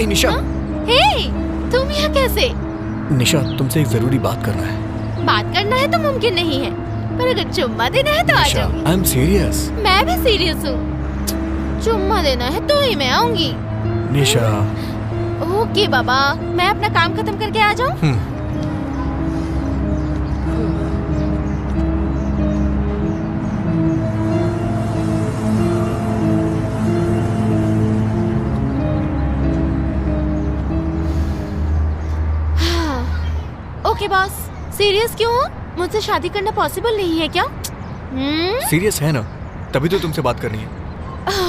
Speaker 4: निशा।
Speaker 6: हे, तुम यहाँ कैसे?
Speaker 4: निशा तुमसे एक जरूरी बात करना है।
Speaker 6: बात करना है तो मुमकिन नहीं है, पर अगर चुम्मा देना है तो आ जाओ।
Speaker 4: I am serious.
Speaker 6: मैं भी सीरियस हूँ। चुम्मा देना है तो ही मैं आऊंगी।
Speaker 4: निशा।
Speaker 6: ओके बाबा, मैं अपना काम खत्म करके आ जाऊँ? ओके बॉस, सीरियस क्यों हो? मुझसे शादी करना पॉसिबल नहीं है क्या?
Speaker 4: सीरियस है ना, तभी तो तुमसे बात करनी है।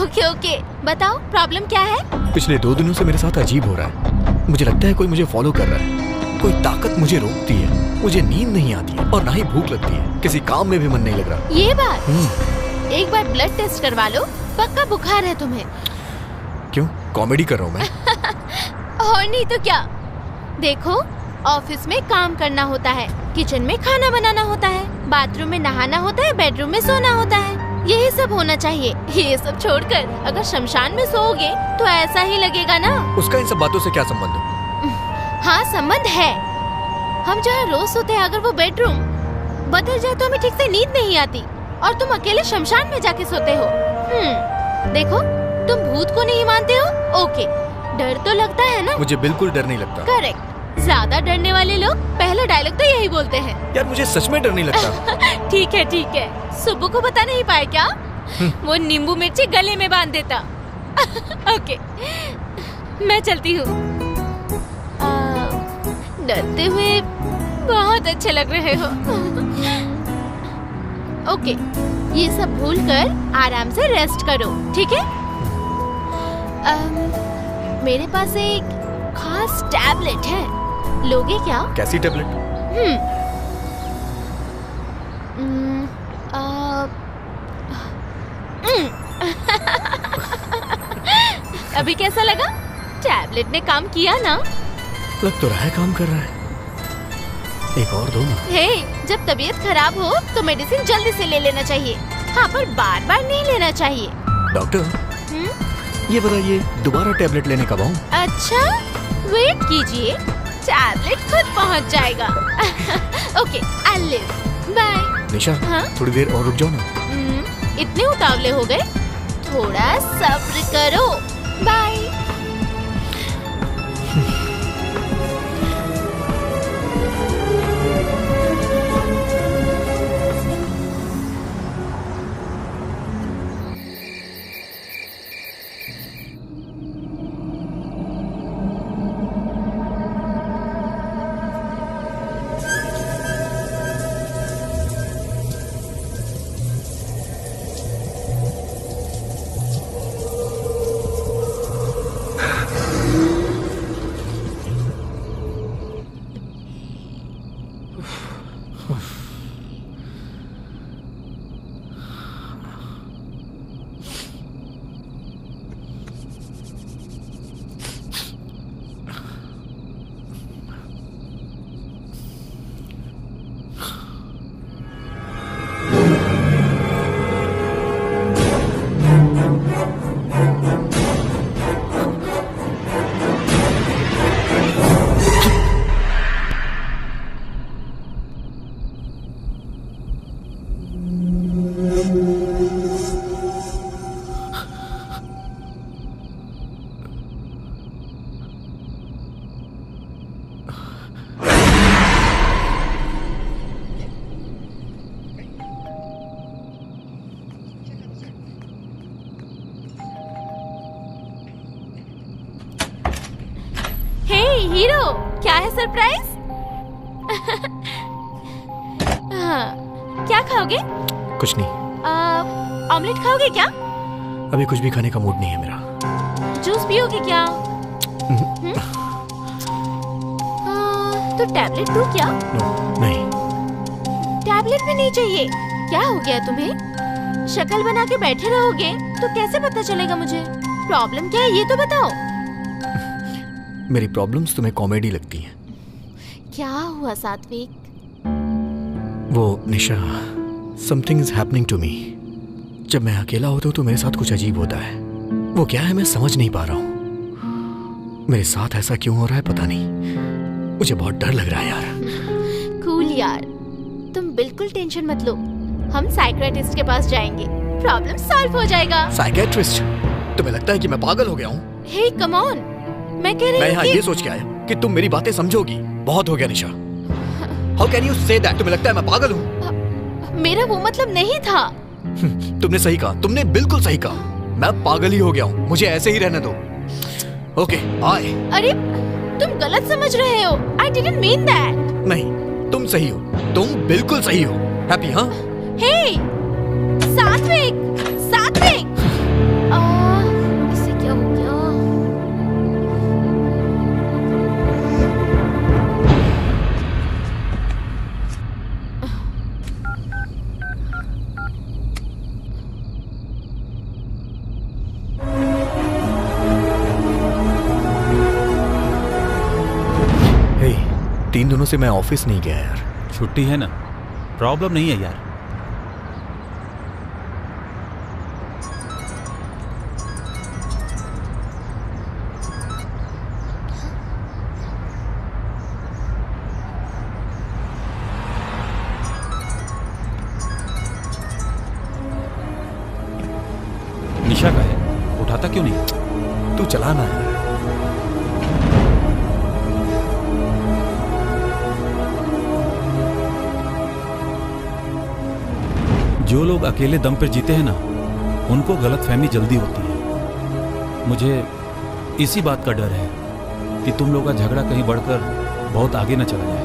Speaker 6: ओके ओके, बताओ प्रॉब्लम क्या है?
Speaker 4: पिछले 2 दिनों से मेरे साथ अजीब हो रहा है। मुझे लगता है कोई मुझे फॉलो कर रहा है। कोई ताकत मुझे रोकती है। मुझे नींद नहीं आती है और ना ही भूख लगती है। किसी काम में भी मन नहीं लग रहा।
Speaker 6: ये बात? एक बार ब्लड टेस्ट करवा लो, पक्का बुखार है तुम्हें।
Speaker 4: क्यों, कॉमेडी कर रहा हूँ मैं?
Speaker 6: और नहीं तो क्या। देखो, ऑफिस में काम करना होता है, किचन में खाना बनाना होता है, बाथरूम में नहाना होता है, बेडरूम में सोना होता है। यही सब होना चाहिए। ये सब छोड़कर अगर शमशान में सोओगे तो ऐसा ही लगेगा ना।
Speaker 4: उसका इन सब बातों से क्या संबंध है?
Speaker 6: हाँ संबंध है। हम जहाँ रोज सोते हैं, अगर वो बेडरूम बदल जाए तो हमें ठीक से नींद नहीं आती, और तुम अकेले शमशान में जाके सोते हो। देखो, तुम भूत को नहीं मानते हो, ओके, डर तो लगता है ना?
Speaker 4: मुझे बिल्कुल डर नहीं लगता।
Speaker 6: करेक्ट। ज्यादा डरने वाले लोग पहला डायलॉग तो यही बोलते हैं।
Speaker 4: यार मुझे सच में डर नहीं लगता।
Speaker 6: ठीक है। सुब्बू को बता नहीं पाए क्या? वो नींबू मिर्ची गले में बांध देता। ओके, मैं चलती हूँ। डरते हुए बहुत अच्छे लग रहे हो। ओके, ये सब भूलकर आराम से रेस्ट करो, ठीक है? मेरे पास एक खास टैबलेट है, लोगे क्या?
Speaker 4: कैसी टैबलेट?
Speaker 6: अभी कैसा लगा? टैबलेट ने काम किया ना?
Speaker 4: लग तो रहा है काम कर रहा है। एक और दो ना।
Speaker 6: हे, जब तबीयत खराब हो तो मेडिसिन जल्दी से ले लेना चाहिए। हाँ, पर बार बार नहीं लेना चाहिए।
Speaker 4: डॉक्टर, ये बताइए दोबारा टैबलेट लेने कब आऊं?
Speaker 6: अच्छा, वेट कीजिए, टैबलेट खुद पहुंच जाएगा। Okay, I live. बाय।
Speaker 4: निशा,
Speaker 6: हाँ?
Speaker 4: थोड़ी देर और रुक जाओ ना।
Speaker 6: इतने उतावले हो गए? थोड़ा सब्र करो। बाय। हीरो, क्या है सरप्राइज? क्या खाओगे?
Speaker 4: कुछ नहीं।
Speaker 6: ऑमलेट खाओगे क्या?
Speaker 4: अभी कुछ भी खाने का मूड नहीं है मेरा।
Speaker 6: जूस पियोगे क्या? तो टैबलेट दूं क्या?
Speaker 4: नहीं।
Speaker 6: टैबलेट भी नहीं चाहिए? क्या हो गया तुम्हें? शक्ल बना के बैठे रहोगे तो कैसे पता चलेगा मुझे? प्रॉब्लम क्या है ये तो बताओ।
Speaker 4: मेरी प्रॉब्लम्स तुम्हें कॉमेडी लगती हैं।
Speaker 6: क्या हुआ सात्विक?
Speaker 4: वो Nisha, something is happening to me. जब मैं अकेला होता हूँ तो मेरे साथ कुछ अजीब होता है। वो क्या है मैं समझ नहीं पा रहा हूँ। मेरे साथ ऐसा क्यों हो रहा है पता नहीं। मुझे बहुत डर लग रहा है यार।
Speaker 6: कूल यार, तुम बिल्कुल टेंशन मत लो। हम साइकियाट्रिस्ट के पास जाएंगे, प्रॉब्लम सॉल्व हो जाएगा।
Speaker 4: साइकियाट्रिस्ट? तुम्हें लगता है कि मैं पागल हो गया हूँ?
Speaker 6: हे कम ऑन, मैं कह रही हूँ
Speaker 4: मैं यहाँ ये सोच के आया कि तुम मेरी बातें समझोगी। बहुत हो गया निशा। How can you say that? तुम्हें लगता है मैं पागल हूँ?
Speaker 6: मेरा वो मतलब नहीं था।
Speaker 4: तुमने सही कहा, तुमने बिल्कुल सही कहा। मैं पागल ही हो गया हूँ, मुझे ऐसे ही रहने दो। Okay, bye.
Speaker 6: अरे तुम गलत समझ रहे हो। I didn't mean that।
Speaker 4: नहीं, तुम सही हो, तुम बिल्कुल सही हो। हैप्पी? हाँ।
Speaker 6: Hey, सात्विक, सात्विक। इसे क्या हो गया?
Speaker 4: Hey, 3 दिनों से मैं ऑफिस नहीं गया यार।
Speaker 1: छुट्टी है ना, प्रॉब्लम नहीं है यार। निशा का है, उठाता क्यों नहीं?
Speaker 4: तू चला ना यार।
Speaker 1: जो लोग अकेले दम पर जीते हैं ना, उनको गलतफहमी जल्दी होती है। मुझे इसी बात का डर है कि तुम लोग का झगड़ा कहीं बढ़कर बहुत आगे न चला जाए।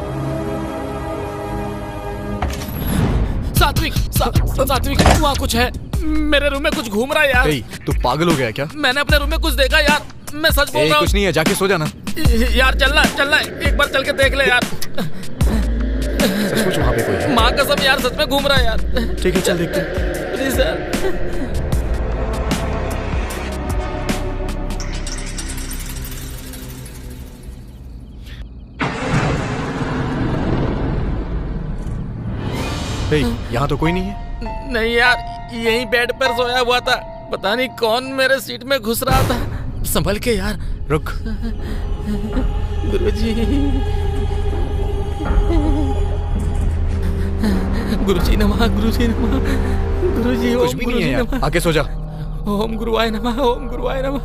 Speaker 5: सात्विक, सात्विक, वहाँ कुछ है। मेरे रूम में कुछ घूम रहा है यार।
Speaker 4: तू पागल हो गया क्या?
Speaker 5: मैंने अपने रूम में कुछ देखा यार, मैं सच बोल रहा हूँ।
Speaker 4: कुछ नहीं है, जाके सो जाना।
Speaker 5: यार चलना, चलना, एक बार चल के देख ले यार।
Speaker 4: सचमुच वहाँ पे कोई है?
Speaker 5: माँ कसम यार, सच में घूम रहा है यार।
Speaker 4: ठीक है, चल देखते हैं।
Speaker 5: प्लीज यार।
Speaker 4: यहाँ तो कोई नहीं है।
Speaker 5: नहीं यार, यहीं बेड पर सोया हुआ था। पता नहीं कौन मेरे सीट में घुस रहा था। संभल के यार।
Speaker 4: रुक।
Speaker 5: गुरुजी, गुरुजी नमः, गुरुजी नमः, गुरुजी
Speaker 4: कुछ भी नहीं है यार, आके सो जा।
Speaker 5: ओम गुरुवाय नमः, ओम गुरुवाय नमः।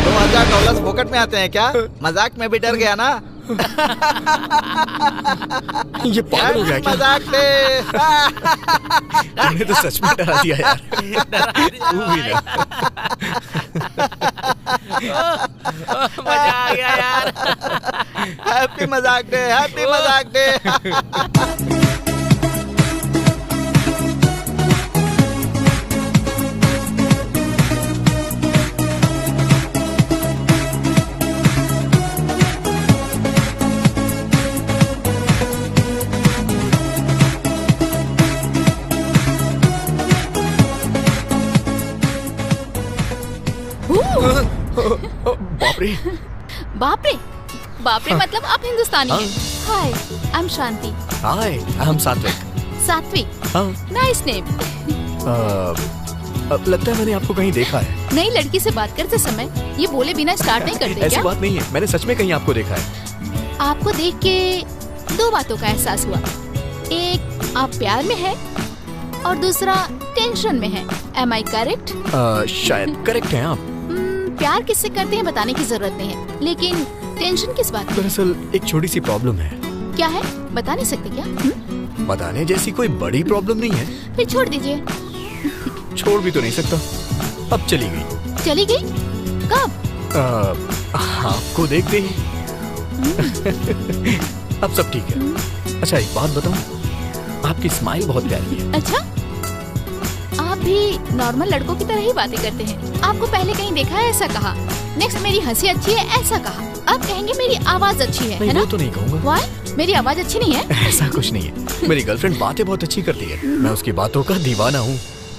Speaker 2: $2000 फोकट में आते हैं क्या? मजाक में भी डर गया ना?
Speaker 4: ये पागल हो गया क्या?
Speaker 2: मजाक थे।
Speaker 4: तुमने तो सच में डरा दिया यार।
Speaker 5: मजा आ गया यार।
Speaker 2: हैप्पी मजाक डे, हैप्पी मजाक डे।
Speaker 4: बाप रे।
Speaker 6: बाप रे, बाप रे मतलब आप हिंदुस्तानी हैं। हाय, I am Shanti.
Speaker 4: Hi, I am सात्विक।
Speaker 6: सात्विक,
Speaker 4: हाँ।
Speaker 6: Nice name.
Speaker 4: लगता है मैंने आपको कहीं देखा है।
Speaker 6: नई लड़की से बात करते समय ये बोले बिना स्टार्ट नहीं करते
Speaker 4: ऐसी
Speaker 6: क्या?
Speaker 4: बात नहीं है, मैंने सच में कहीं आपको देखा है।
Speaker 6: आपको देख के दो बातों का एहसास हुआ। एक, आप प्यार में हैं और दूसरा टेंशन में है। Am I correct?
Speaker 4: शायद करेक्ट हैं आप।
Speaker 6: प्यार किससे करते हैं बताने की जरूरत नहीं है, लेकिन टेंशन किस बात की?
Speaker 4: दरअसल एक छोटी सी प्रॉब्लम है।
Speaker 6: क्या है, बता नहीं सकते क्या?
Speaker 4: बताने जैसी कोई बड़ी प्रॉब्लम नहीं है।
Speaker 6: फिर छोड़ दीजिए।
Speaker 4: छोड़ भी तो नहीं सकता। अब चली गई।
Speaker 6: चली गई? कब?
Speaker 4: आपको देखते ही। अब सब ठीक है। अच्छा एक बात बताऊं, आपकी स्माइल बहुत प्यारी है।
Speaker 6: अच्छा, आप भी नॉर्मल लड़कों की तरह ही बातें करते हैं। आपको पहले कहीं देखा है ऐसा कहा। नेक्स्ट मेरी हंसी अच्छी है ऐसा कहा। अब कहेंगे मेरी आवाज अच्छी है ना?
Speaker 4: वो तो नहीं कहूँगा।
Speaker 6: Why? मेरी आवाज अच्छी नहीं है?
Speaker 4: ऐसा कुछ नहीं है। मेरी गर्लफ्रेंड बातें बहुत अच्छी करती है। मैं उसकी बातों का दीवाना हूँ।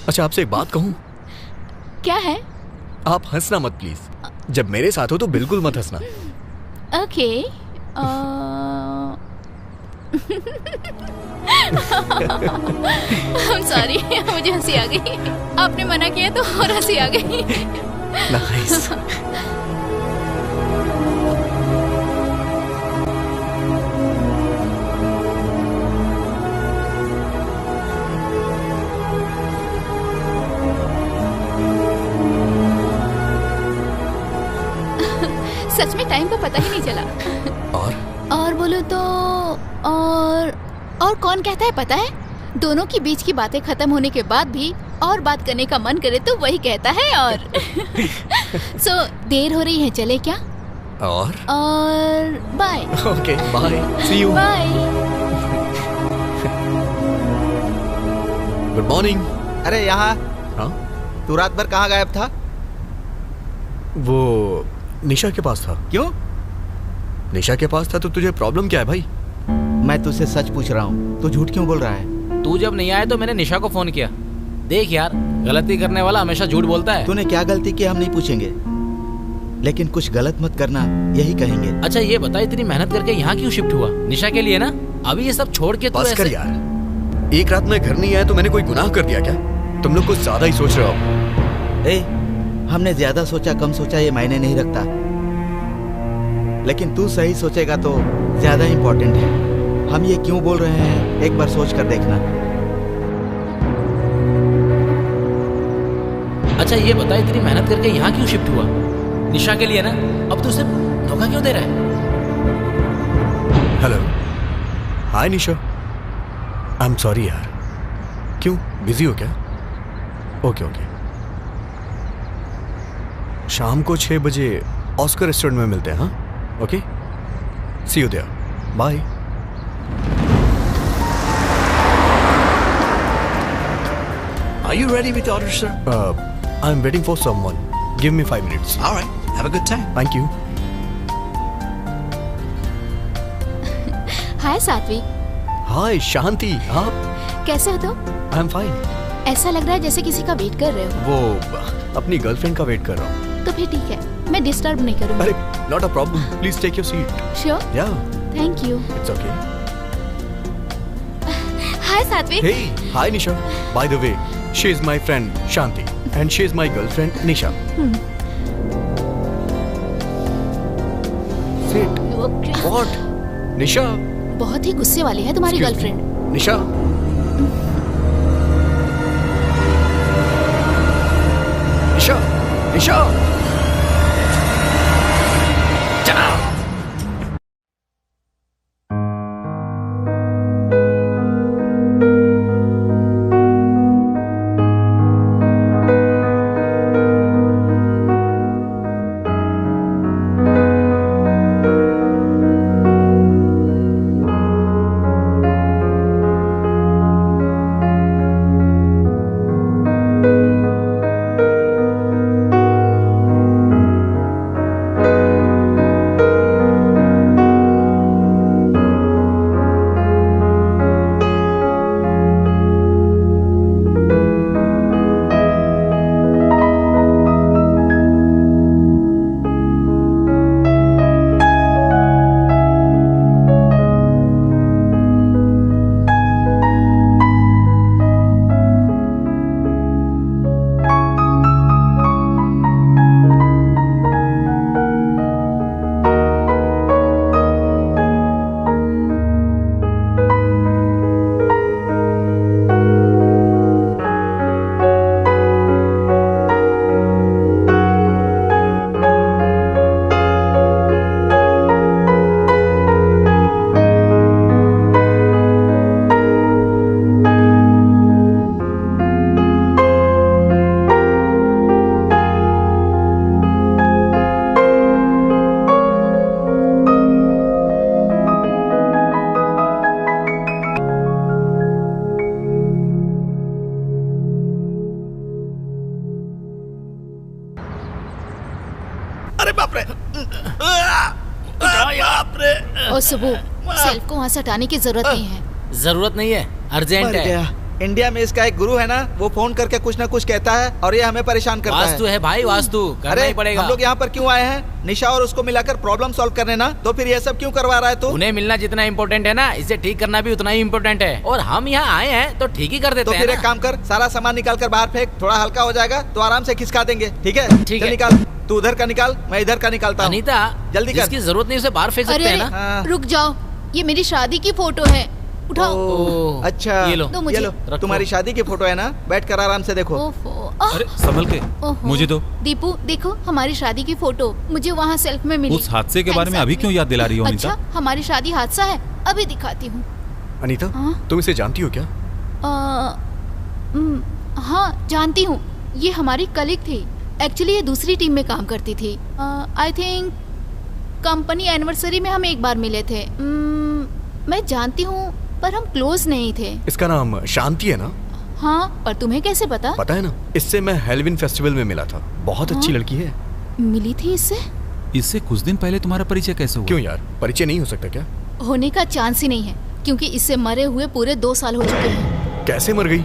Speaker 4: अच्छा आपसे एक बात कहूँ?
Speaker 6: क्या है?
Speaker 4: आप हंसना मत प्लीज। जब मेरे साथ हो तो बिल्कुल मत हंसना।
Speaker 6: ओके। I'm sorry, मुझे हंसी आ गई। आपने मना किया तो और हंसी आ गई।
Speaker 4: नाइस।
Speaker 6: सच में टाइम का पता ही नहीं चला। और बोलो तो और कौन कहता है पता है? दोनों के बीच की बातें खत्म होने के बाद भी और बात करने का मन करे तो वही कहता है। और सो देर हो रही है, चले क्या?
Speaker 4: और
Speaker 6: bye.
Speaker 4: Okay bye, see you.
Speaker 6: Bye.
Speaker 4: Good morning.
Speaker 2: अरे यहाँ।
Speaker 4: हाँ?
Speaker 2: तू रात भर कहाँ गायब था?
Speaker 4: वो निशा के पास था।
Speaker 2: क्यों?
Speaker 4: निशा के पास था तो तुझे प्रॉब्लम क्या है भाई?
Speaker 2: मैं तुझसे सच पूछ रहा हूँ, तू झूठ क्यों बोल रहा है?
Speaker 5: तू जब नहीं आया तो मैंने निशा को फोन किया। देख यार, गलती करने वाला हमेशा झूठ बोलता है।
Speaker 2: तूने क्या गलती की हम नहीं पूछेंगे, लेकिन कुछ गलत मत करना यही कहेंगे।
Speaker 5: अच्छा ये बता, इतनी मेहनत करके यहाँ क्यों शिफ्ट हुआ? निशा के लिए ना? अभी ये सब छोड़ के
Speaker 4: बस कर यार। एक रात में घर नहीं आया तो मैंने कोई गुनाह कर दिया क्या? तुम लोग कुछ ज्यादा ही सोच रहे हो।
Speaker 2: हमने ज्यादा सोचा कम सोचा ये मायने नहीं रखता, लेकिन तू सही सोचेगा तो ज्यादा इम्पोर्टेंट है। हम ये क्यों बोल रहे हैं एक बार सोच कर देखना।
Speaker 5: अच्छा ये बता, इतनी मेहनत करके यहाँ क्यों शिफ्ट हुआ? निशा के लिए ना? अब तू सिर्फ धोखा क्यों दे रहा है?
Speaker 4: Hello, hi Nisha. I am sorry यार। क्यों, बिजी हो क्या? ओके ओके, शाम को 6 बजे ऑस्कर रेस्टोरेंट में मिलते हैं। हाँ okay, see you there, bye.
Speaker 11: Are you ready with the order, sir?
Speaker 4: I'm waiting for someone. Give me 5 minutes.
Speaker 11: All right. Have a good time.
Speaker 4: Thank you.
Speaker 6: हाय सात्विक।
Speaker 4: हाय शांति, आप
Speaker 6: कैसे हो तुम?
Speaker 4: I'm fine.
Speaker 6: ऐसा लग रहा है जैसे किसी का वेट कर रहे हो।
Speaker 4: वो अपनी गर्लफ्रेंड का वेट कर रहा हूँ।
Speaker 6: तो फिर ठीक है, मैं डिस्टर्ब नहीं करूँगी।
Speaker 4: अरे not a problem. Please take your seat.
Speaker 6: Sure?
Speaker 4: Yeah.
Speaker 6: Thank you.
Speaker 4: It's okay.
Speaker 6: हाय सात्विक।
Speaker 4: Hey, hi Nisha. By the way, she is my friend Shanti and she is my girlfriend Nisha. Sit. What? Nisha.
Speaker 6: बहुत ही गुस्से वाली है तुम्हारी girlfriend.
Speaker 4: निशा। निशा। निशा।
Speaker 3: और सुबह self को वहाँ से हटाने की जरूरत नहीं है।
Speaker 5: जरूरत नहीं है, अर्जेंट है।
Speaker 2: इंडिया में इसका एक गुरु है ना, वो फोन करके कुछ ना कुछ कहता है और ये हमें परेशान करता है।
Speaker 5: वास्तु है भाई, वास्तु करना ही पड़ेगा।
Speaker 2: हम लोग यहाँ पर क्यों आए हैं? निशा और उसको मिलाकर प्रॉब्लम सॉल्व करने ना, तो फिर ये सब क्यों करवा रहा है तू?
Speaker 5: उन्हें मिलना जितना इम्पोर्टेंट है ना, इसे ठीक करना भी उतना ही इम्पोर्टेंट है। और हम यहाँ आए हैं तो ठीक ही कर देते हैं।
Speaker 2: तो फिर एक काम कर, सारा सामान निकाल कर बाहर फेंक, थोड़ा हल्का हो जाएगा तो आराम से खिसका देंगे। ठीक है?
Speaker 5: ठीक है।
Speaker 2: निकाल, तू उधर का निकाल, मैं इधर का निकालता हूँ।
Speaker 5: अनीता,
Speaker 2: जल्दी कर।
Speaker 5: जिसकी जरूरत नहीं उसे बाहर फेंक सकते हैं ना।
Speaker 3: रुक जाओ, ये मेरी शादी की फोटो है, उठाओ।
Speaker 2: अच्छा,
Speaker 5: ये लो,
Speaker 2: ये लो, तुम्हारी शादी की फोटो है ना, बैठ कर आराम से देखो।
Speaker 1: अरे संभल के, मुझे दो।
Speaker 3: दीपू देखो, हमारी शादी की फोटो मुझे वहाँ सेल्फ में मिली।
Speaker 1: उस हादसे के बारे में अभी क्यों याद दिला रही हो अनीता?
Speaker 3: अच्छा, हमारी शादी हादसा है, अभी दिखाती हूँ।
Speaker 4: अनीता, तुम इसे जानती हो क्या?
Speaker 3: हाँ जानती हूँ, ये हमारी कलीग थी। एक्चुअली ये दूसरी टीम में काम करती थी। आई थिंक कंपनी एनिवर्सरी में हम एक बार मिले थे। मैं जानती हूँ पर हम क्लोज नहीं थे।
Speaker 4: इसका नाम शांति है ना?
Speaker 3: हाँ, पर तुम्हें कैसे पता?
Speaker 4: पता है ना, इससे मैं हेलोवीन फेस्टिवल में मिला था। बहुत अच्छी लड़की है।
Speaker 3: मिली थी इससे?
Speaker 1: इससे कुछ दिन पहले तुम्हारा परिचय कैसे हुआ?
Speaker 4: क्यों यार, परिचय नहीं हो सकता क्या?
Speaker 3: होने का चांस ही नहीं है, क्योंकि इससे मरे हुए पूरे 2 साल हो चुके हैं।
Speaker 4: कैसे मर गई?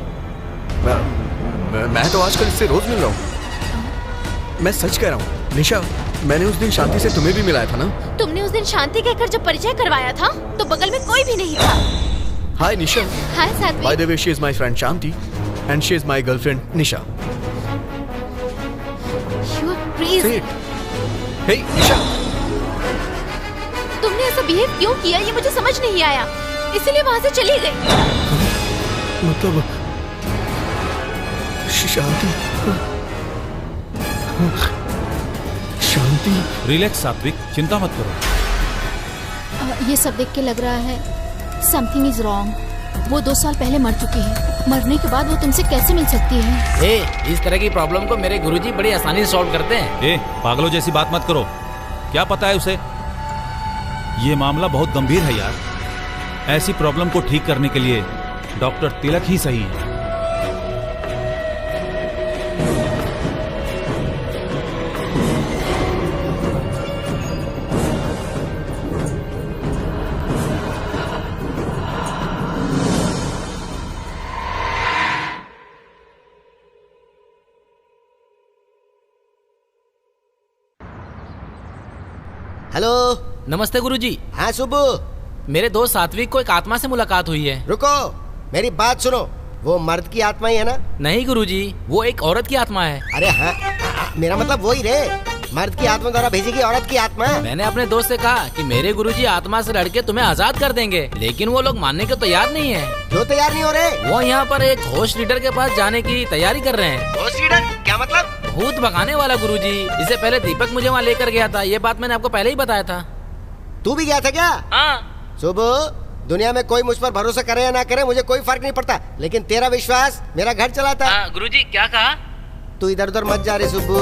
Speaker 4: मैं तो आजकल इससे रोज मिल रहा हूँ। मैं सच कह रहा हूँ निशा, मैंने उस दिन शांति से तुम्हें भी मिलाया था ना?
Speaker 6: तुमने उस दिन शांति कहकर जब परिचय करवाया था तो बगल में कोई भी नहीं था।
Speaker 4: हाय Nisha.
Speaker 6: Hi Satvik.
Speaker 4: By the way, she is my friend Shanti and she is my girlfriend Nisha.
Speaker 6: You are crazy.
Speaker 4: Hey Nisha,
Speaker 6: तुमने ऐसा बिहेव क्यों किया ये मुझे समझ नहीं आया, इसीलिए वहाँ से चली गई।
Speaker 4: मतलब शांति, शांति।
Speaker 1: रिलैक्स सात्विक, चिंता मत करो।
Speaker 3: ये सब देख के लग रहा है समथिंग इज रॉन्ग। वो 2 साल पहले मर चुकी है, मरने के बाद वो तुमसे कैसे मिल सकती है?
Speaker 5: इस तरह की प्रॉब्लम को मेरे गुरुजी बड़ी आसानी से सॉल्व करते हैं।
Speaker 1: पागलों जैसी बात मत करो, क्या पता है उसे? ये मामला बहुत गंभीर है यार। ऐसी प्रॉब्लम को ठीक करने के लिए डॉक्टर तिलक ही सही है।
Speaker 7: हेलो।
Speaker 5: नमस्ते गुरुजी।
Speaker 7: हाँ सुबह।
Speaker 5: मेरे दोस्त सात्विक को एक आत्मा से मुलाकात हुई है।
Speaker 7: रुको, मेरी बात सुनो, वो मर्द की आत्मा ही है ना?
Speaker 5: नहीं गुरुजी, वो एक औरत की आत्मा है।
Speaker 7: अरे हाँ, मेरा मतलब वही रे, मर्द की आत्मा द्वारा भेजी गई औरत की आत्मा।
Speaker 5: मैंने अपने दोस्त से कहा कि मेरे गुरुजी आत्मा से लड़के तुम्हें आजाद कर देंगे, लेकिन वो लोग मानने को तैयार नहीं है।
Speaker 7: क्यों तैयार नहीं हो रहे?
Speaker 5: वो यहाँ पर एक होस्ट लीडर के पास जाने की तैयारी कर रहे हैं।
Speaker 7: होस्ट लीडर क्या मतलब?
Speaker 5: भूत भगाने वाला गुरुजी। इससे पहले दीपक मुझे वहाँ लेकर गया था, ये बात मैंने आपको पहले ही बताया था।
Speaker 7: तू भी गया था क्या?
Speaker 5: हाँ।
Speaker 7: सुबह, दुनिया में कोई मुझ पर भरोसा करे या ना करे मुझे कोई फर्क नहीं पड़ता, लेकिन तेरा विश्वास मेरा घर चलाता है।
Speaker 5: गुरुजी क्या कहा?
Speaker 7: तू इधर उधर मत जा रे सुब्बू।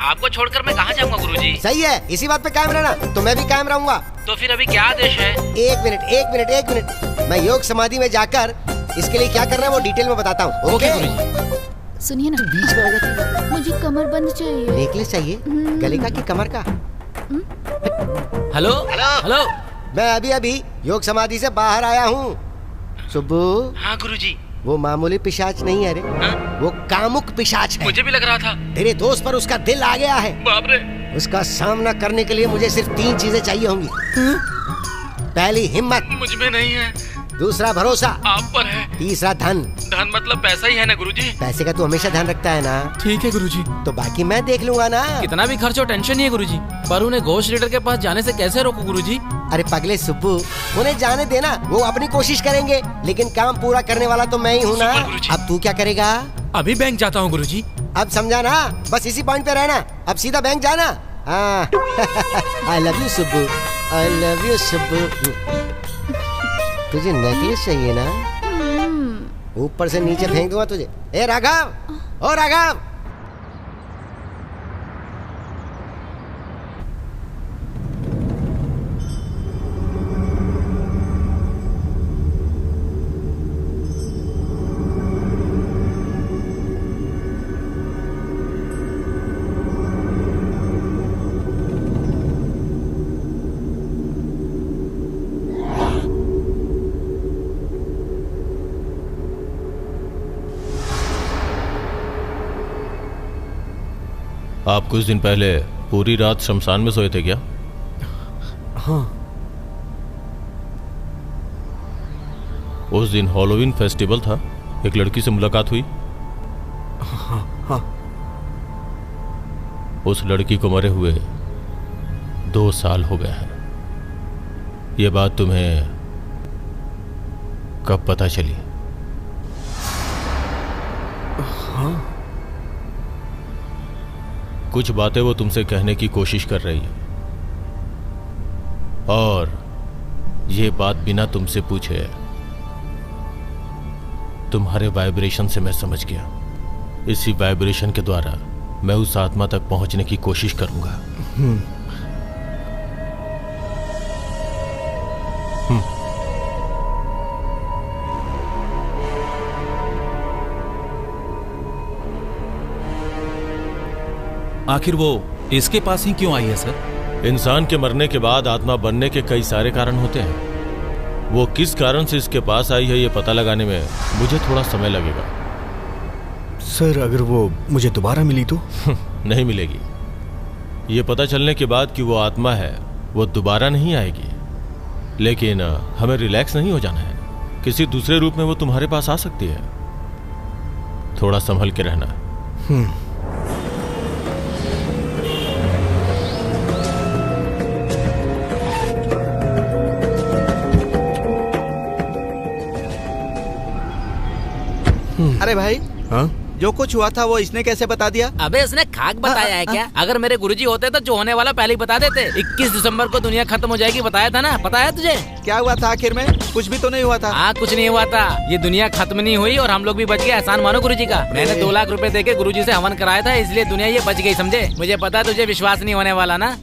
Speaker 5: आपको छोड़कर मैं कहाँ जाऊँगा गुरुजी?
Speaker 7: सही है, इसी बात पे कायम रहना, तो मैं भी कायम रहूंगा।
Speaker 5: तो फिर अभी क्या आदेश है?
Speaker 7: एक मिनट, मैं योग समाधि में जाकर इसके लिए क्या करना है वो डिटेल में बताता हूँ। ओके
Speaker 3: गुरुजी। सुनिए ना,
Speaker 7: बीच में आ जाती,
Speaker 3: मुझे कमर बंद चाहिए।
Speaker 7: नेकलेस चाहिए? गले का कि कमर का?
Speaker 5: हेलो हेलो,
Speaker 7: मैं अभी योग समाधि से बाहर आया हूँ। सुब्बू।
Speaker 5: हाँ गुरुजी।
Speaker 7: वो मामूली पिशाच नहीं है रे, वो कामुक पिशाच है।
Speaker 5: मुझे भी लग रहा था।
Speaker 7: तेरे दोस्त पर उसका दिल आ गया है।
Speaker 5: बाप रे।
Speaker 7: उसका सामना करने के लिए मुझे सिर्फ 3 चीजें चाहिए होंगी। पहली हिम्मत,
Speaker 5: मुझ में नहीं है।
Speaker 7: दूसरा भरोसा,
Speaker 5: आप पर है।
Speaker 7: तीसरा धन।
Speaker 5: धन मतलब पैसा ही है ना गुरुजी?
Speaker 7: पैसे का तू हमेशा ध्यान रखता है ना?
Speaker 5: ठीक है गुरुजी।
Speaker 7: तो बाकी मैं देख लूंगा ना।
Speaker 5: कितना भी खर्च हो टेंशन नहीं है गुरुजी, पर उन्हें घोष लीडर के पास जाने से कैसे रोकूं गुरुजी?
Speaker 7: अरे पगले सुब्बू, उन्हें जाने देना, वो अपनी कोशिश करेंगे, लेकिन काम पूरा करने वाला तो मैं ही हूँ ना। अब तू क्या करेगा?
Speaker 5: अभी बैंक जाता हूँ गुरुजी।
Speaker 7: अब समझा ना, बस इसी पॉइंट पे रहना, अब सीधा बैंक जाना। I love you Subbu, I love you Subbu. तुझे नेकलेस चाहिए ना? ऊपर से नीचे फेंक दूंगा तुझे। ए राघव, ओ राघव।
Speaker 8: आप कुछ दिन पहले पूरी रात शमशान में सोए थे क्या?
Speaker 4: हाँ।
Speaker 8: उस दिन हैलोवीन फेस्टिवल था, एक लड़की से मुलाकात हुई।
Speaker 4: हाँ।
Speaker 8: उस लड़की को मरे हुए 2 साल हो गए हैं। ये बात तुम्हें कब पता चली?
Speaker 4: हाँ।
Speaker 8: कुछ बातें वो तुमसे कहने की कोशिश कर रही है, और ये बात बिना तुमसे पूछे तुम्हारे वाइब्रेशन से मैं समझ गया। इसी वाइब्रेशन के द्वारा मैं उस आत्मा तक पहुंचने की कोशिश करूंगा।
Speaker 1: आखिर वो इसके पास ही क्यों आई है सर?
Speaker 8: इंसान के मरने के बाद आत्मा बनने के कई सारे कारण होते हैं। वो किस कारण से इसके पास आई है ये पता लगाने में मुझे थोड़ा समय लगेगा।
Speaker 4: सर, अगर वो मुझे दोबारा मिली तो?
Speaker 8: नहीं मिलेगी। ये पता चलने के बाद कि वो आत्मा है, वो दोबारा नहीं आएगी। लेकिन हमें रिलैक्स नहीं हो जाना है। किसी दूसरे रूप में वो तुम्हारे पास आ सकती है। थोड़ा संभल के रहना।
Speaker 2: अरे भाई,
Speaker 4: हाँ?
Speaker 2: जो कुछ हुआ था वो इसने कैसे बता दिया?
Speaker 5: अबे इसने खाक बताया है क्या? अगर मेरे गुरुजी होते तो जो होने वाला पहले ही बता देते। 21 दिसंबर को दुनिया खत्म हो जाएगी, बताया था ना? पता है तुझे?
Speaker 2: क्या हुआ था आखिर में? कुछ भी तो नहीं हुआ था।
Speaker 5: हाँ, कुछ नहीं हुआ था। ये दुनिया खत्म नहीं हुई और हम लोग भी बच गए। एहसान मानो गुरुजी का। मैंने 2 लाख रुपए देके गुरुजी से हवन कराया था, इसलिए दुनिया ये बच गई, समझे? मुझे पता है तुझे विश्वास नहीं होने वाला ना।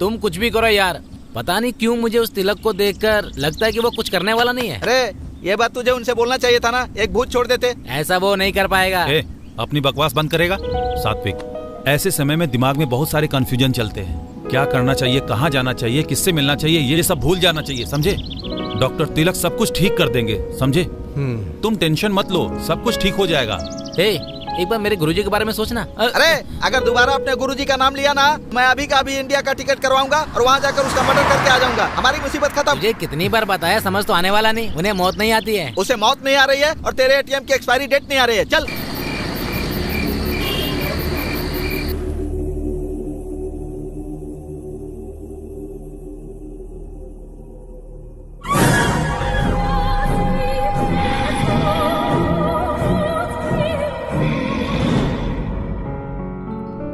Speaker 5: तुम कुछ भी करो यार, पता नहीं क्यों मुझे उस तिलक को देखकर लगता है कि वो कुछ करने वाला नहीं है।
Speaker 2: अरे ये बात तुझे उनसे बोलना चाहिए था ना, एक भूत छोड़ देते।
Speaker 5: ऐसा वो नहीं कर पाएगा।
Speaker 1: अपनी बकवास बंद करेगा? सात्विक, ऐसे समय में दिमाग में बहुत सारे कंफ्यूजन चलते हैं। क्या करना चाहिए, कहाँ जाना चाहिए, किससे मिलना चाहिए, ये सब भूल जाना चाहिए, समझे? डॉक्टर तिलक सब कुछ ठीक कर देंगे, समझे? तुम टेंशन मत लो, सब कुछ ठीक हो जाएगा।
Speaker 5: एक बार मेरे गुरुजी के बारे में सोचना।
Speaker 2: अरे अगर दोबारा अपने गुरुजी का नाम लिया ना, मैं अभी का अभी इंडिया का टिकट करवाऊंगा और वहाँ जाकर उसका मर्डर करके आ जाऊंगा। हमारी मुसीबत खत्म।
Speaker 5: मुझे कितनी बार बताया, समझ तो आने वाला नहीं, उन्हें मौत नहीं आती है।
Speaker 2: उसे मौत नहीं आ रही है और तेरे एटीएम की एक्सपायरी डेट नहीं आ रही है। चल।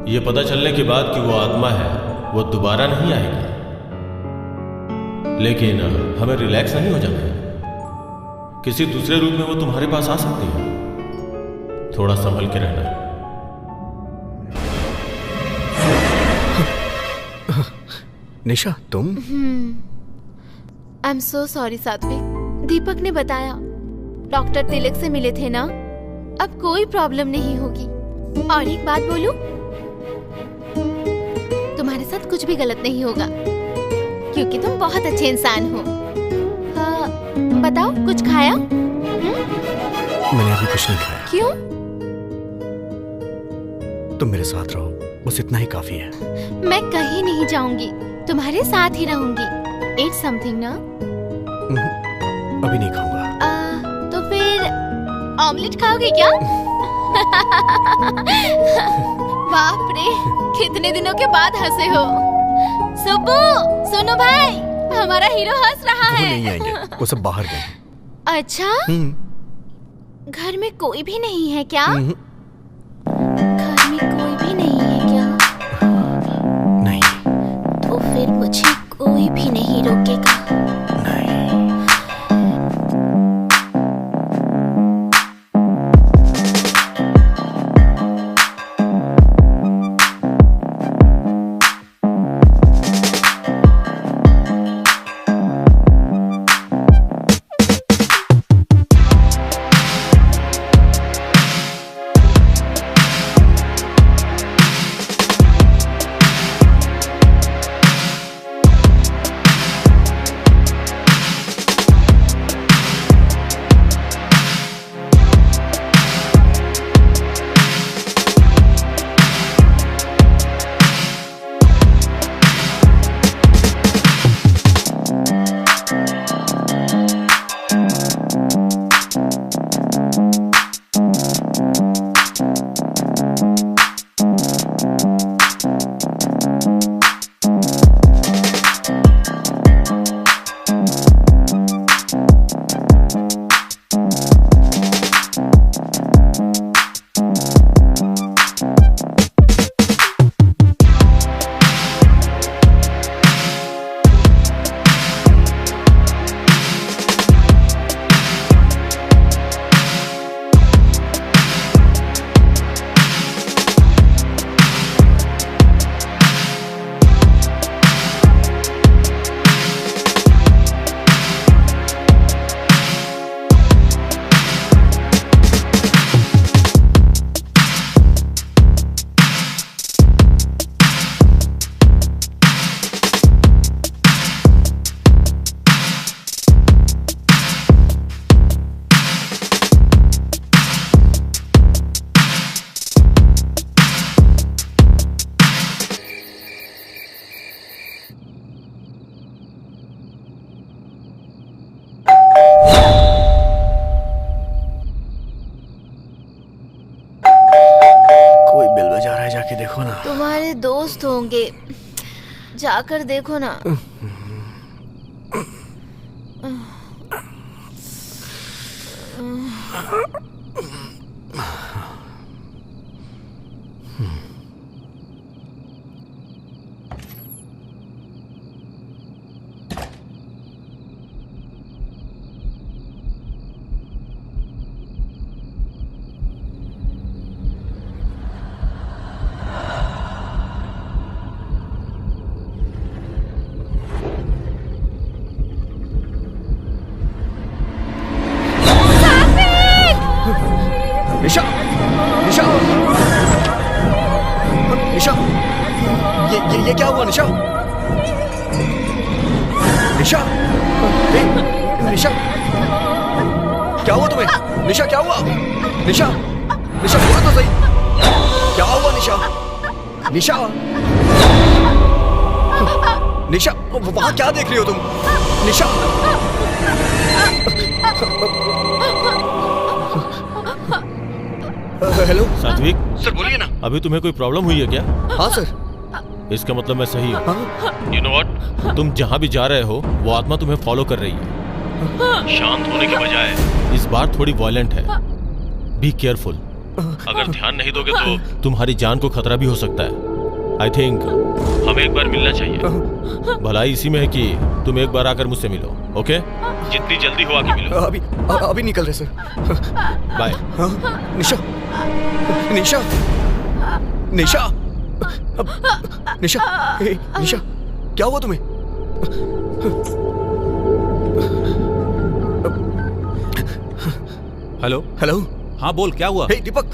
Speaker 8: ये पता चलने के बाद कि वो आत्मा है, वो दोबारा नहीं आएगी, लेकिन हमें रिलैक्स नहीं हो जाना है। किसी दूसरे रूप में वो तुम्हारे पास आ सकती है, थोड़ा संभल के रहना।
Speaker 4: निशा तुम?
Speaker 6: आई एम सो सॉरी सात्विक। दीपक ने बताया डॉक्टर तिलक से मिले थे ना, अब कोई प्रॉब्लम नहीं होगी। और एक बात बोलूं, तुम्हारे साथ कुछ भी गलत नहीं होगा क्योंकि तुम बहुत अच्छे इंसान हो। बताओ कुछ खाया?
Speaker 4: मैंने अभी कुछ नहीं खाया।
Speaker 6: क्यों?
Speaker 4: तुम मेरे साथ रहो, बस इतना ही काफी है।
Speaker 6: मैं कहीं नहीं जाऊंगी, तुम्हारे साथ ही रहूंगी। Eat something ना?
Speaker 4: अभी नहीं खाऊंगा।
Speaker 6: तो फिर ऑमलेट खाओगे क्या? बाप रे, कितने दिनों के बाद हंसे हो। सुब्बू, सुनो भाई, हमारा हीरो हंस रहा है।
Speaker 4: वो नहीं आएंगे, वो सब बाहर गए।
Speaker 6: अच्छा? घर में कोई भी नहीं है क्या? घर में कोई भी नहीं है क्या?
Speaker 4: नहीं।
Speaker 6: तो फिर मुझे कोई भी नहीं रोकेगा। तुम्हारे दोस्त होंगे, जाकर देखो ना।
Speaker 4: निशा, निशा, निशा, ये क्या हुआ निशा? निशा, निशा, क्या हुआ तुम्हें? निशा क्या हुआ? निशा, निशा बोलो तो सही, क्या हुआ निशा? निशा, निशा वहां क्या देख रही हो तुम? निशा, हेलो
Speaker 8: सात्विक।
Speaker 4: सर बोलिए ना।
Speaker 8: अभी तुम्हें कोई प्रॉब्लम हुई है क्या?
Speaker 4: हाँ सर।
Speaker 8: इसका मतलब मैं सही हूँ। You know what? तुम जहाँ भी जा रहे हो वो आत्मा तुम्हें फॉलो कर रही है। शांत होने के बजाय इस बार थोड़ी वायलेंट है। Be careful. अगर ध्यान नहीं दोगे तो तुम्हारी जान को खतरा भी हो सकता है। आई थिंक हमें एक बार मिलना चाहिए। भलाई इसी में है कि तुम एक बार आकर मुझसे मिलो, ओके? जितनी जल्दी हो आके मिलो।
Speaker 4: अभी निकल रहे सर।
Speaker 8: बाय।
Speaker 4: निशा, निशा, निशा, निशा, निशा, क्या हुआ तुम्हें?
Speaker 1: Hello
Speaker 4: hello.
Speaker 1: हाँ बोल, क्या हुआ?
Speaker 4: Hey Deepak.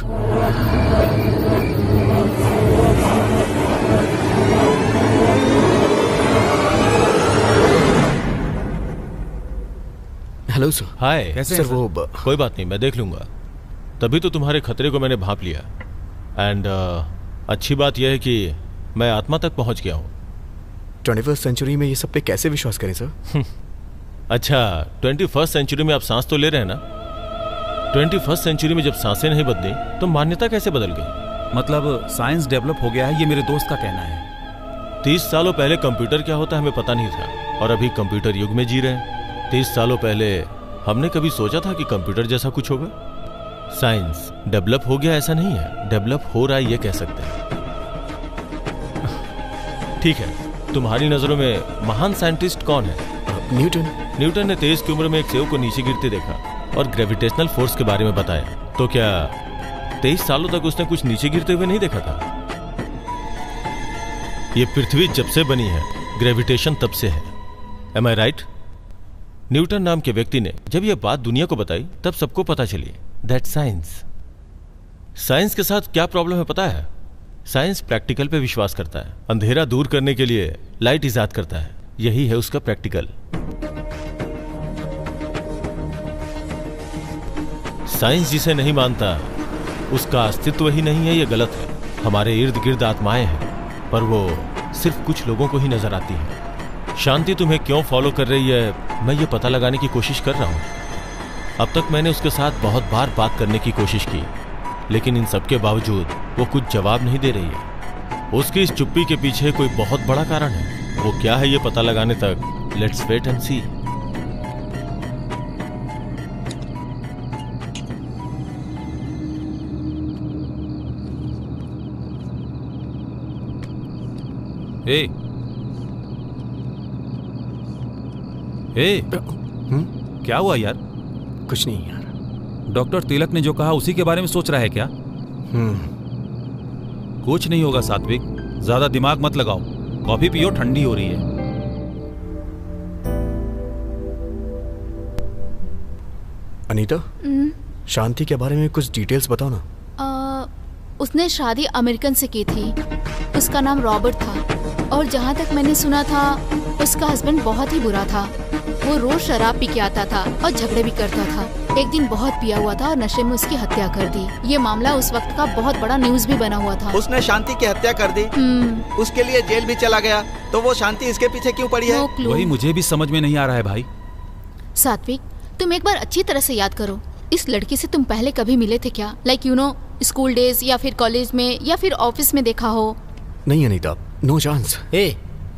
Speaker 4: Hello sir.
Speaker 8: Hi.
Speaker 1: कैसे
Speaker 4: सर
Speaker 1: हैं
Speaker 4: वो
Speaker 8: कोई बात नहीं, मैं देख लूंगा। तभी तो तुम्हारे खतरे को मैंने भांप लिया। एंड अच्छी बात यह है कि मैं आत्मा तक पहुंच गया हूं।
Speaker 4: 21st सेंचुरी में ये सब पे कैसे विश्वास करें सर?
Speaker 8: अच्छा, 21st सेंचुरी में आप सांस तो ले रहे हैं ना? 21st सेंचुरी में जब सांसें नहीं बदली तो मान्यता कैसे बदल गई?
Speaker 1: मतलब साइंस डेवलप हो गया है, ये मेरे दोस्त का कहना है।
Speaker 8: 30 सालों पहले कंप्यूटर क्या होता है हमें पता नहीं था, और अभी कंप्यूटर युग में जी रहे हैं। 30 सालों पहले हमने कभी सोचा था कि कंप्यूटर जैसा कुछ होगा? साइंस डेवलप हो गया ऐसा नहीं है, डेवलप हो रहा है ये कह सकते हैं। ठीक है, तुम्हारी नजरों में महान साइंटिस्ट कौन है?
Speaker 4: न्यूटन।
Speaker 8: न्यूटन ने 23 की उम्र में एक सेव को नीचे गिरते देखा और ग्रेविटेशनल फोर्स के बारे में बताया। तो क्या 23 सालों तक उसने कुछ नीचे गिरते हुए नहीं देखा था? ये पृथ्वी जब से बनी है, ग्रेविटेशन तब से है। Am I right? न्यूटन नाम के व्यक्ति ने जब यह बात दुनिया को बताई तब सबको पता चली दैट साइंस। साइंस के साथ क्या प्रॉब्लम है पता है? साइंस प्रैक्टिकल पे विश्वास करता है। अंधेरा दूर करने के लिए लाइट इजाद करता है, यही है उसका प्रैक्टिकल। साइंस जिसे नहीं मानता उसका अस्तित्व ही नहीं है, यह गलत है। हमारे इर्द गिर्द आत्माएं हैं, पर वो सिर्फ कुछ लोगों को ही नजर आती हैं। शांति तुम्हें क्यों फॉलो कर रही है, मैं ये पता लगाने की कोशिश कर रहा हूं। अब तक मैंने उसके साथ बहुत बार बात करने की कोशिश की, लेकिन इन सब के बावजूद वो कुछ जवाब नहीं दे रही है। उसकी इस चुप्पी के पीछे कोई बहुत बड़ा कारण है। वो क्या है ये पता लगाने तक लेट्स वेट एंड सी।
Speaker 1: क्या हुआ यार?
Speaker 4: कुछ नहीं यार।
Speaker 1: डॉक्टर तिलक ने जो कहा उसी के बारे में सोच रहा है क्या? कुछ नहीं होगा सात्विक, ज्यादा दिमाग मत लगाओ। कॉफी पियो, ठंडी हो रही है।
Speaker 4: अनीता, शांति के बारे में कुछ डिटेल्स बताओ ना।
Speaker 3: उसने शादी अमेरिकन से की थी। उसका नाम रॉबर्ट था, और जहाँ तक मैंने सुना था उसका हस्बैंड बहुत ही बुरा था। वो रोज शराब पी के आता था और झगड़े भी करता था। एक दिन बहुत पिया हुआ था और नशे में उसकी हत्या कर दी। ये मामला उस वक्त का बहुत बड़ा न्यूज भी बना हुआ था।
Speaker 2: उसने शांति की हत्या कर दी, उसके लिए जेल भी चला गया। तो वो शांति इसके पीछे क्यों पड़ी है?
Speaker 1: वही मुझे भी समझ में नहीं आ रहा है भाई।
Speaker 3: सात्विक, तुम एक बार अच्छी तरह से याद करो, इस लड़की से तुम पहले कभी मिले थे क्या? Like you know, school days या फिर कॉलेज में या फिर ऑफिस में देखा हो?
Speaker 4: नहीं अनीता, नो चांस।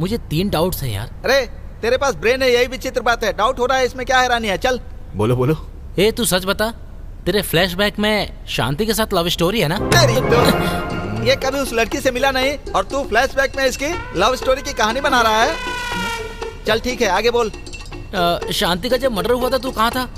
Speaker 5: मुझे 3 डाउट्स हैं यार।
Speaker 2: अरे तेरे पास ब्रेन है, यही विचित्र बात है। डाउट हो रहा है, इसमें क्या हैरानी है? चल
Speaker 4: बोलो बोलो।
Speaker 5: तू सच बता, तेरे फ्लैशबैक में शांति के साथ लव स्टोरी है ना?
Speaker 2: तेरी तो ये कभी उस लड़की से मिला नहीं और तू फ्लैशबैक में इसकी लव स्टोरी की कहानी बना रहा है। चल ठीक है, आगे बोल।
Speaker 5: शांति का जब मर्डर हुआ था तू कहाँ था?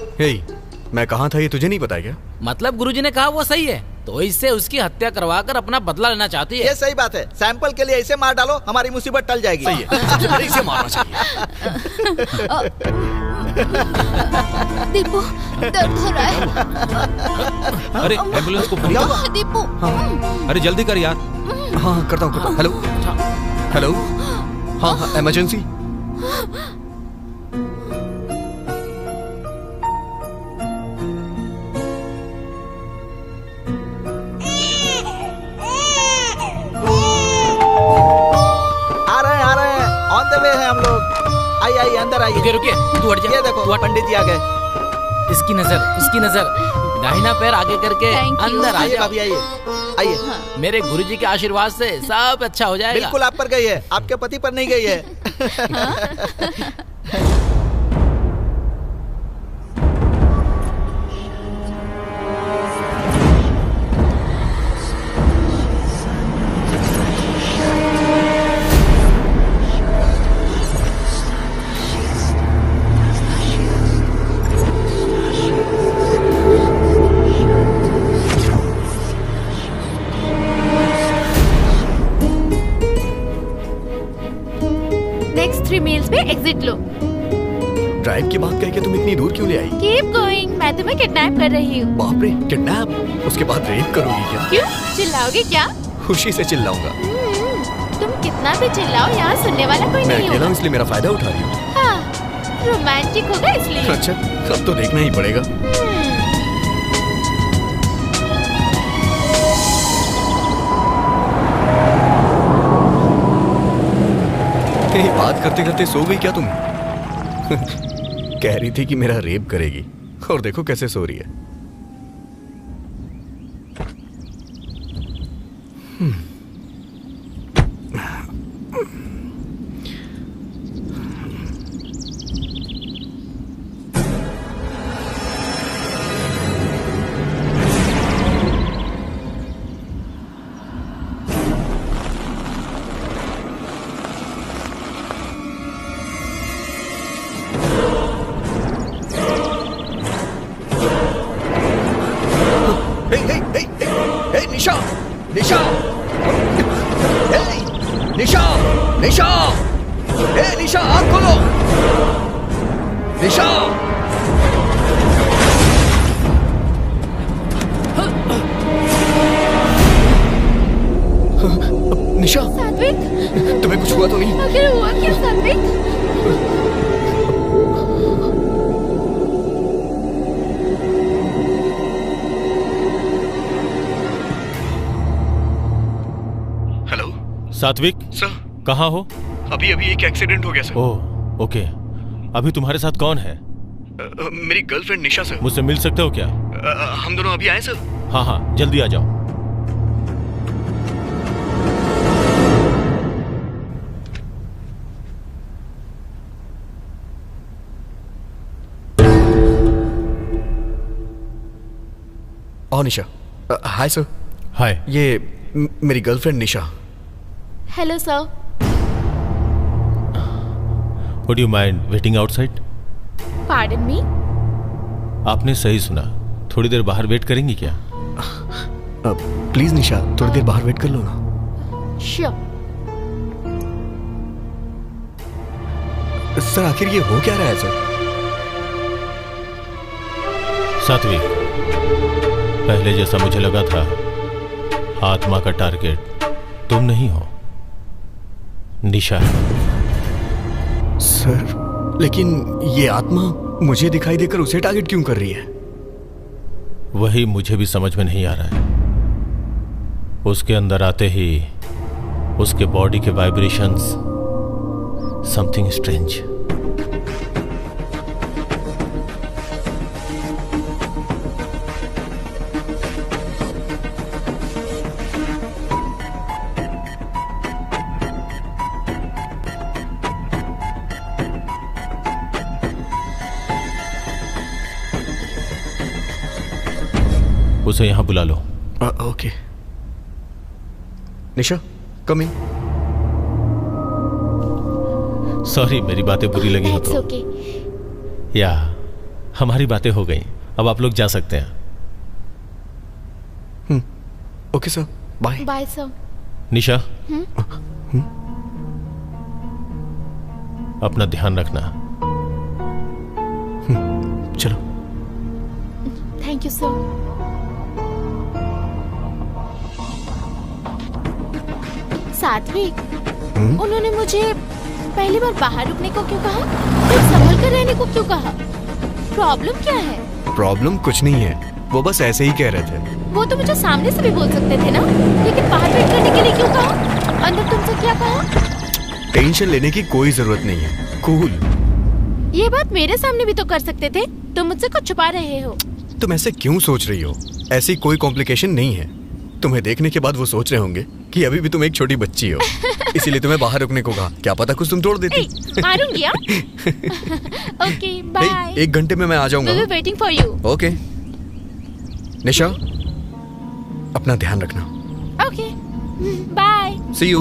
Speaker 4: मैं कहाँ था ये तुझे नहीं पता क्या?
Speaker 5: मतलब गुरुजी ने कहा वो सही है, तो इससे उसकी हत्या करवा कर अपना बदला लेना चाहती है।
Speaker 2: ये सही बात है। सैंपल के लिए इसे मार डालो, हमारी मुसीबत टल जाएगी।
Speaker 4: सही है, इसे मारना चाहिए।
Speaker 3: दीपू, दर्द हो रहा है।
Speaker 1: अरे एम्बुलेंस को बुलाओ।
Speaker 3: दीपू,
Speaker 1: अरे जल्दी कर यार।
Speaker 4: हाँ करता हूँ। हेलो हेलो, हाँ इमरजेंसी।
Speaker 5: रुकिए रुकिए, तू हट जा।
Speaker 2: ये देखो पंडित जी आ गए।
Speaker 5: इसकी नजर, दाहिना पैर आगे करके अंदर आ जाओ।
Speaker 2: भाभी आइए आइए।
Speaker 5: मेरे गुरुजी के आशीर्वाद से सब अच्छा हो जाएगा।
Speaker 2: बिल्कुल आप पर गई है, आपके पति पर नहीं गई है।
Speaker 6: नेक्स्ट 3 मील्स पे एग्जिट लो।
Speaker 4: ड्राइव की बात कह के तुम इतनी दूर क्यों ले आई?
Speaker 6: कीप गोइंग, मैं तुम्हें किडनैप कर रही हूँ।
Speaker 4: बाप रे, किडनैप? उसके बाद रेप करोगी क्या?
Speaker 6: क्यों, चिल्लाओगे क्या?
Speaker 4: खुशी से चिल्लाऊंगा।
Speaker 6: तुम कितना भी चिल्लाओ, यहाँ सुनने वाला कोई
Speaker 4: मैं
Speaker 6: नहीं
Speaker 4: अकेला
Speaker 6: होगा।
Speaker 4: हूँ इसलिए मेरा फायदा उठा रही हूँ।
Speaker 6: हाँ, रोमांटिक होगा इसलिए।
Speaker 4: अच्छा, अब तो देखना ही पड़ेगा। बात करते करते सो गई क्या तुम? कह रही थी कि मेरा रेप करेगी और देखो कैसे सो रही है। निशा, आँख खोलो। निशा, निशा,
Speaker 6: सात्विक,
Speaker 4: तुम्हें कुछ हुआ तो नहीं?
Speaker 6: आखिर हुआ क्या सात्विक?
Speaker 4: हेलो
Speaker 8: सात्विक
Speaker 4: सर,
Speaker 8: कहाँ हो?
Speaker 4: अभी एक एक्सीडेंट हो गया सर।
Speaker 8: ओह ओके, अभी तुम्हारे साथ कौन है?
Speaker 4: मेरी गर्लफ्रेंड निशा सर।
Speaker 8: मुझसे मिल सकते हो क्या?
Speaker 4: हम दोनों अभी आए सर।
Speaker 8: हाँ, जल्दी आ जाओ।
Speaker 4: आओ निशा। Hi sir.
Speaker 8: हाय।
Speaker 4: ये मेरी girlfriend Nisha.
Speaker 6: Hello sir.
Speaker 8: Would you mind waiting outside?
Speaker 6: Pardon me?
Speaker 8: आपने सही सुना, थोड़ी देर बाहर वेट करेंगी क्या?
Speaker 4: प्लीज निशा, थोड़ी देर बाहर वेट कर लो ना।
Speaker 6: Sure.
Speaker 4: सर आखिर ये हो क्या रहा है सर?
Speaker 8: सात्विक, पहले जैसा मुझे लगा था आत्मा का टारगेट तुम नहीं हो, निशा है।
Speaker 4: सर लेकिन ये आत्मा मुझे दिखाई देकर उसे टारगेट क्यों कर रही है?
Speaker 8: वही मुझे भी समझ में नहीं आ रहा है। उसके अंदर आते ही उसके बॉडी के वाइब्रेशंस, समथिंग स्ट्रेंज। उसे यहां बुला लो।
Speaker 4: ओके। निशा, कम इन।
Speaker 8: सॉरी, मेरी बातें बुरी लगी हो तो।
Speaker 6: okay.
Speaker 8: या हमारी बातें हो गई, अब आप लोग जा सकते हैं।
Speaker 4: Okay sir, bye.
Speaker 6: Bye sir.
Speaker 8: Nisha, अपना ध्यान रखना।
Speaker 4: चलो।
Speaker 6: Thank you sir. सात्विक, उन्होंने मुझे पहली बार बाहर रुकने को क्यों कहा? फिर संभल कर रहने को क्यों कहा? प्रॉब्लम क्या है?
Speaker 4: प्रॉब्लम कुछ नहीं है, वो बस ऐसे ही कह रहे थे।
Speaker 6: वो तो मुझे सामने से भी बोल सकते थे ना, लेकिन बाहर वेट करने के लिए क्यों कहा? अंदर तुमसे क्या कहा?
Speaker 4: टेंशन लेने की कोई जरूरत नहीं है, कूल।
Speaker 6: ये बात मेरे सामने भी तो कर सकते थे। तुम मुझसे कुछ छुपा रहे हो।
Speaker 4: तुम ऐसे क्यों सोच रही हो? ऐसी कोई कॉम्प्लिकेशन नहीं है। तुम्हें देखने के बाद वो सोच रहे होंगे कि अभी भी तुम एक छोटी बच्ची हो, इसीलिए तुम्हें बाहर रुकने को कहा। क्या पता कुछ तुम तोड़ देती।
Speaker 6: मारूंगी। Okay bye.
Speaker 4: 1 घंटे में मैं आ जाऊंगा।
Speaker 6: We'll be waiting for you.
Speaker 4: Okay Nisha, अपना ध्यान रखना।
Speaker 6: Okay bye.
Speaker 4: See you.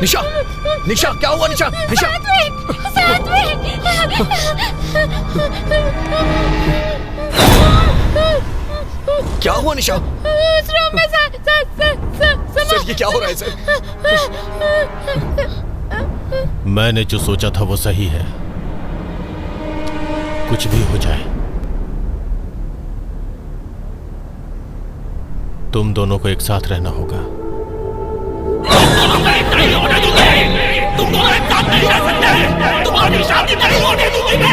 Speaker 4: Nisha, Nisha क्या हुआ? निशा, निशा क्या हुआ? निशा सर ये क्या हो रहा है सर?
Speaker 8: मैंने जो सोचा था वो सही है। कुछ भी हो जाए तुम दोनों को एक साथ रहना होगा। तुम दोनों एक साथ नहीं रह सकते। तुम्हारी शादी नहीं होने दूंगी मैं।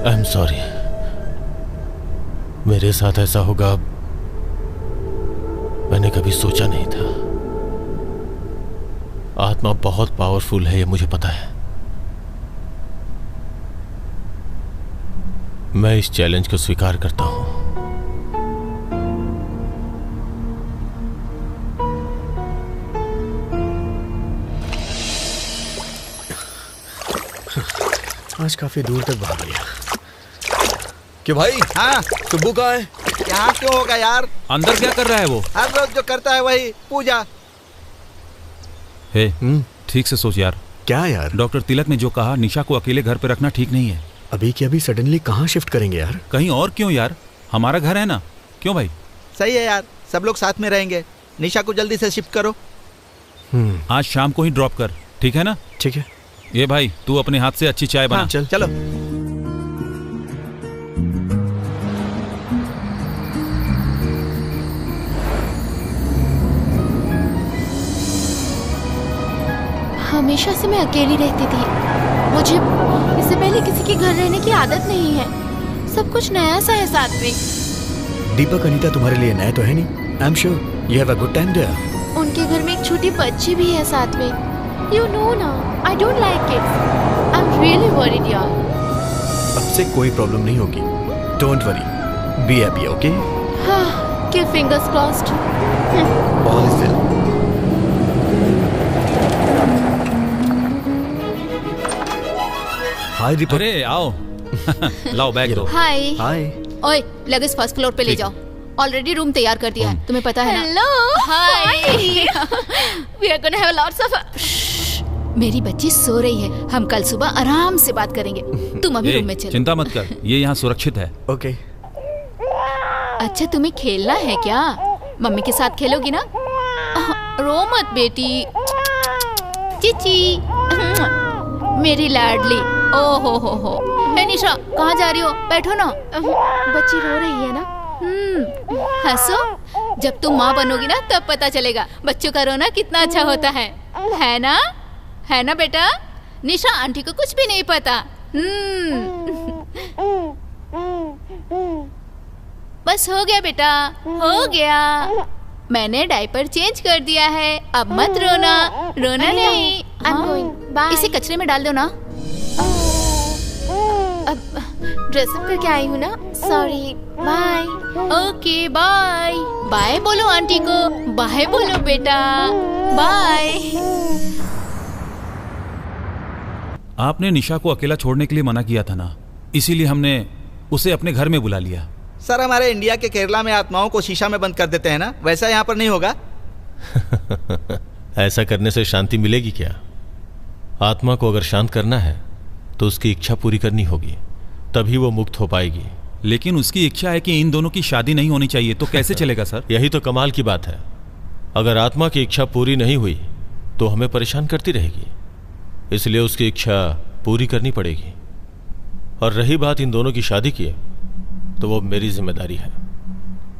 Speaker 8: आई एम सॉरी, मेरे साथ ऐसा होगा मैंने कभी सोचा नहीं था। आत्मा बहुत पावरफुल है, ये मुझे पता है। मैं इस चैलेंज को स्वीकार करता हूं।
Speaker 4: आज काफी दूर तक भाग लिया। कि भाई
Speaker 2: हाँ
Speaker 4: सुब्बू कहाँ है?
Speaker 2: यहाँ क्यों होगा यार?
Speaker 1: अंदर क्या कर रहा है वो?
Speaker 2: हर रोज जो करता है वही, पूजा।
Speaker 1: हे, ठीक से सोच यार।
Speaker 4: क्या यार?
Speaker 1: डॉक्टर तिलक ने जो कहा, निशा को अकेले घर पे रखना ठीक नहीं है।
Speaker 4: अभी के अभी सडनली कहाँ शिफ्ट करेंगे यार?
Speaker 1: कहीं और क्यों यार, हमारा घर है ना। क्यों भाई?
Speaker 2: सही है यार, सब लोग साथ में रहेंगे। निशा को जल्दी से शिफ्ट करो।
Speaker 1: आज शाम को ही ड्रॉप कर, ठीक है ना?
Speaker 4: ठीक है।
Speaker 1: ये भाई तू अपने हाथ से अच्छी चाय बना।
Speaker 2: हाँ, चलो।
Speaker 3: हमेशा से मैं अकेली रहती थी। मुझे इससे पहले किसी के घर रहने की आदत नहीं है। सब कुछ नया सा है साथ में।
Speaker 4: दीपक अनीता तुम्हारे लिए नया तो है नहीं। I am sure you have a good time there.
Speaker 3: उनके घर में एक छोटी बच्ची भी है साथ में। यू नो ना, I don't like kids. I am really worried यार।
Speaker 4: अब से कोई प्रॉब्लम नहीं होगी। Don't worry, be happy, okay?
Speaker 3: हाँ, keep fingers crossed.
Speaker 4: All is well. Hi Deepak.
Speaker 1: अरे आओ। लाओ बैग दो।
Speaker 3: हाय।
Speaker 4: हाय।
Speaker 3: ओए, लगेज फर्स्ट फ्लोर पे ले जाओ। ऑलरेडी रूम तैयार कर दिया है, तुम्हें पता है ना?
Speaker 6: Hello.
Speaker 3: Hi.
Speaker 6: We are gonna have lots of.
Speaker 3: मेरी बच्ची सो रही है, हम कल सुबह आराम से बात करेंगे। तुम अभी रूम में चलो।
Speaker 1: चिंता मत कर, ये यहाँ सुरक्षित है।
Speaker 4: ओके।
Speaker 3: अच्छा, तुम्हें खेलना है क्या? मम्मी के साथ खेलोगी ना? रो मत बेटी। चिची, मेरी लाडली। ओ हो। हे निशा, कहाँ जा रही हो? बैठो ना।
Speaker 6: बच्ची रो रही है ना।
Speaker 3: हंसो, जब तुम माँ बनोगी ना तब पता चलेगा बच्चों का रोना कितना अच्छा होता है ना? है ना बेटा? निशा, आंटी को कुछ भी नहीं पता। बस हो गया बेटा, हो गया। मैंने डायपर चेंज कर दिया है, अब मत रोना। रोना नहीं। इसे कचरे में डाल दो ना।
Speaker 6: अब ड्रेसअप करके आई हूँ ना। Sorry, bye.
Speaker 3: Okay bye. Bye बोलो आंटी को। बाय बोलो बेटा, बाय।
Speaker 1: आपने निशा को अकेला छोड़ने के लिए मना किया था ना, इसीलिए हमने उसे अपने घर में बुला लिया।
Speaker 2: सर, हमारे इंडिया के केरला में आत्माओं को शीशा में बंद कर देते हैं ना, वैसा यहाँ पर नहीं होगा।
Speaker 8: ऐसा करने से शांति मिलेगी क्या? आत्मा को अगर शांत करना है तो उसकी इच्छा पूरी करनी होगी, तभी वो मुक्त हो पाएगी।
Speaker 1: लेकिन उसकी इच्छा है कि इन दोनों की शादी नहीं होनी चाहिए, तो कैसे चलेगा सर?
Speaker 8: यही तो कमाल की बात है। अगर आत्मा की इच्छा पूरी नहीं हुई तो हमें परेशान करती रहेगी, इसलिए उसकी इच्छा पूरी करनी पड़ेगी। और रही बात इन दोनों की शादी की, तो वो मेरी जिम्मेदारी है।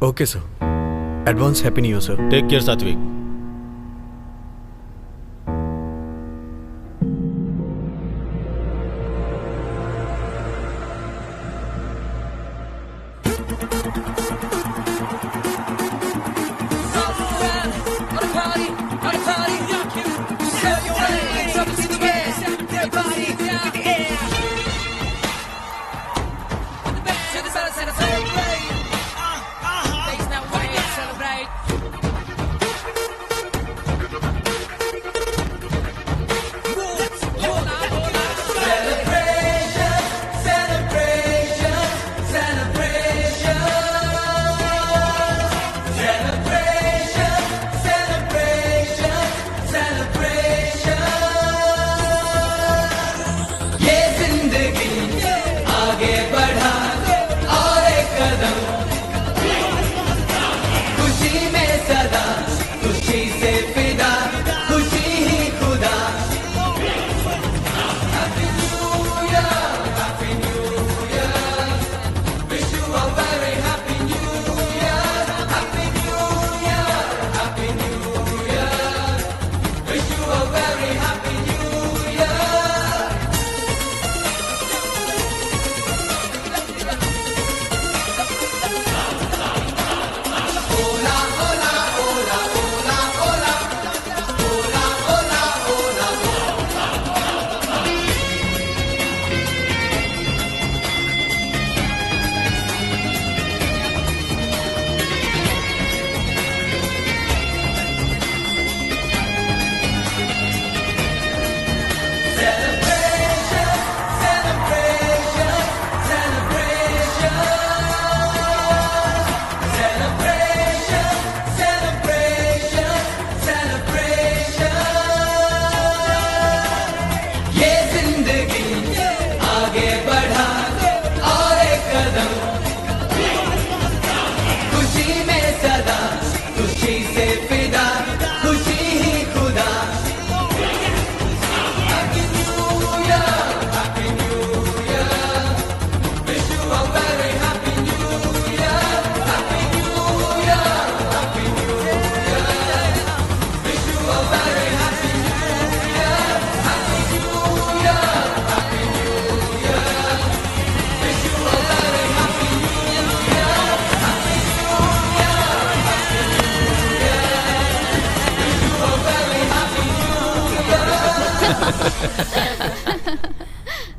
Speaker 4: Okay sir. Advance happy new year sir.
Speaker 8: Take care Satvik.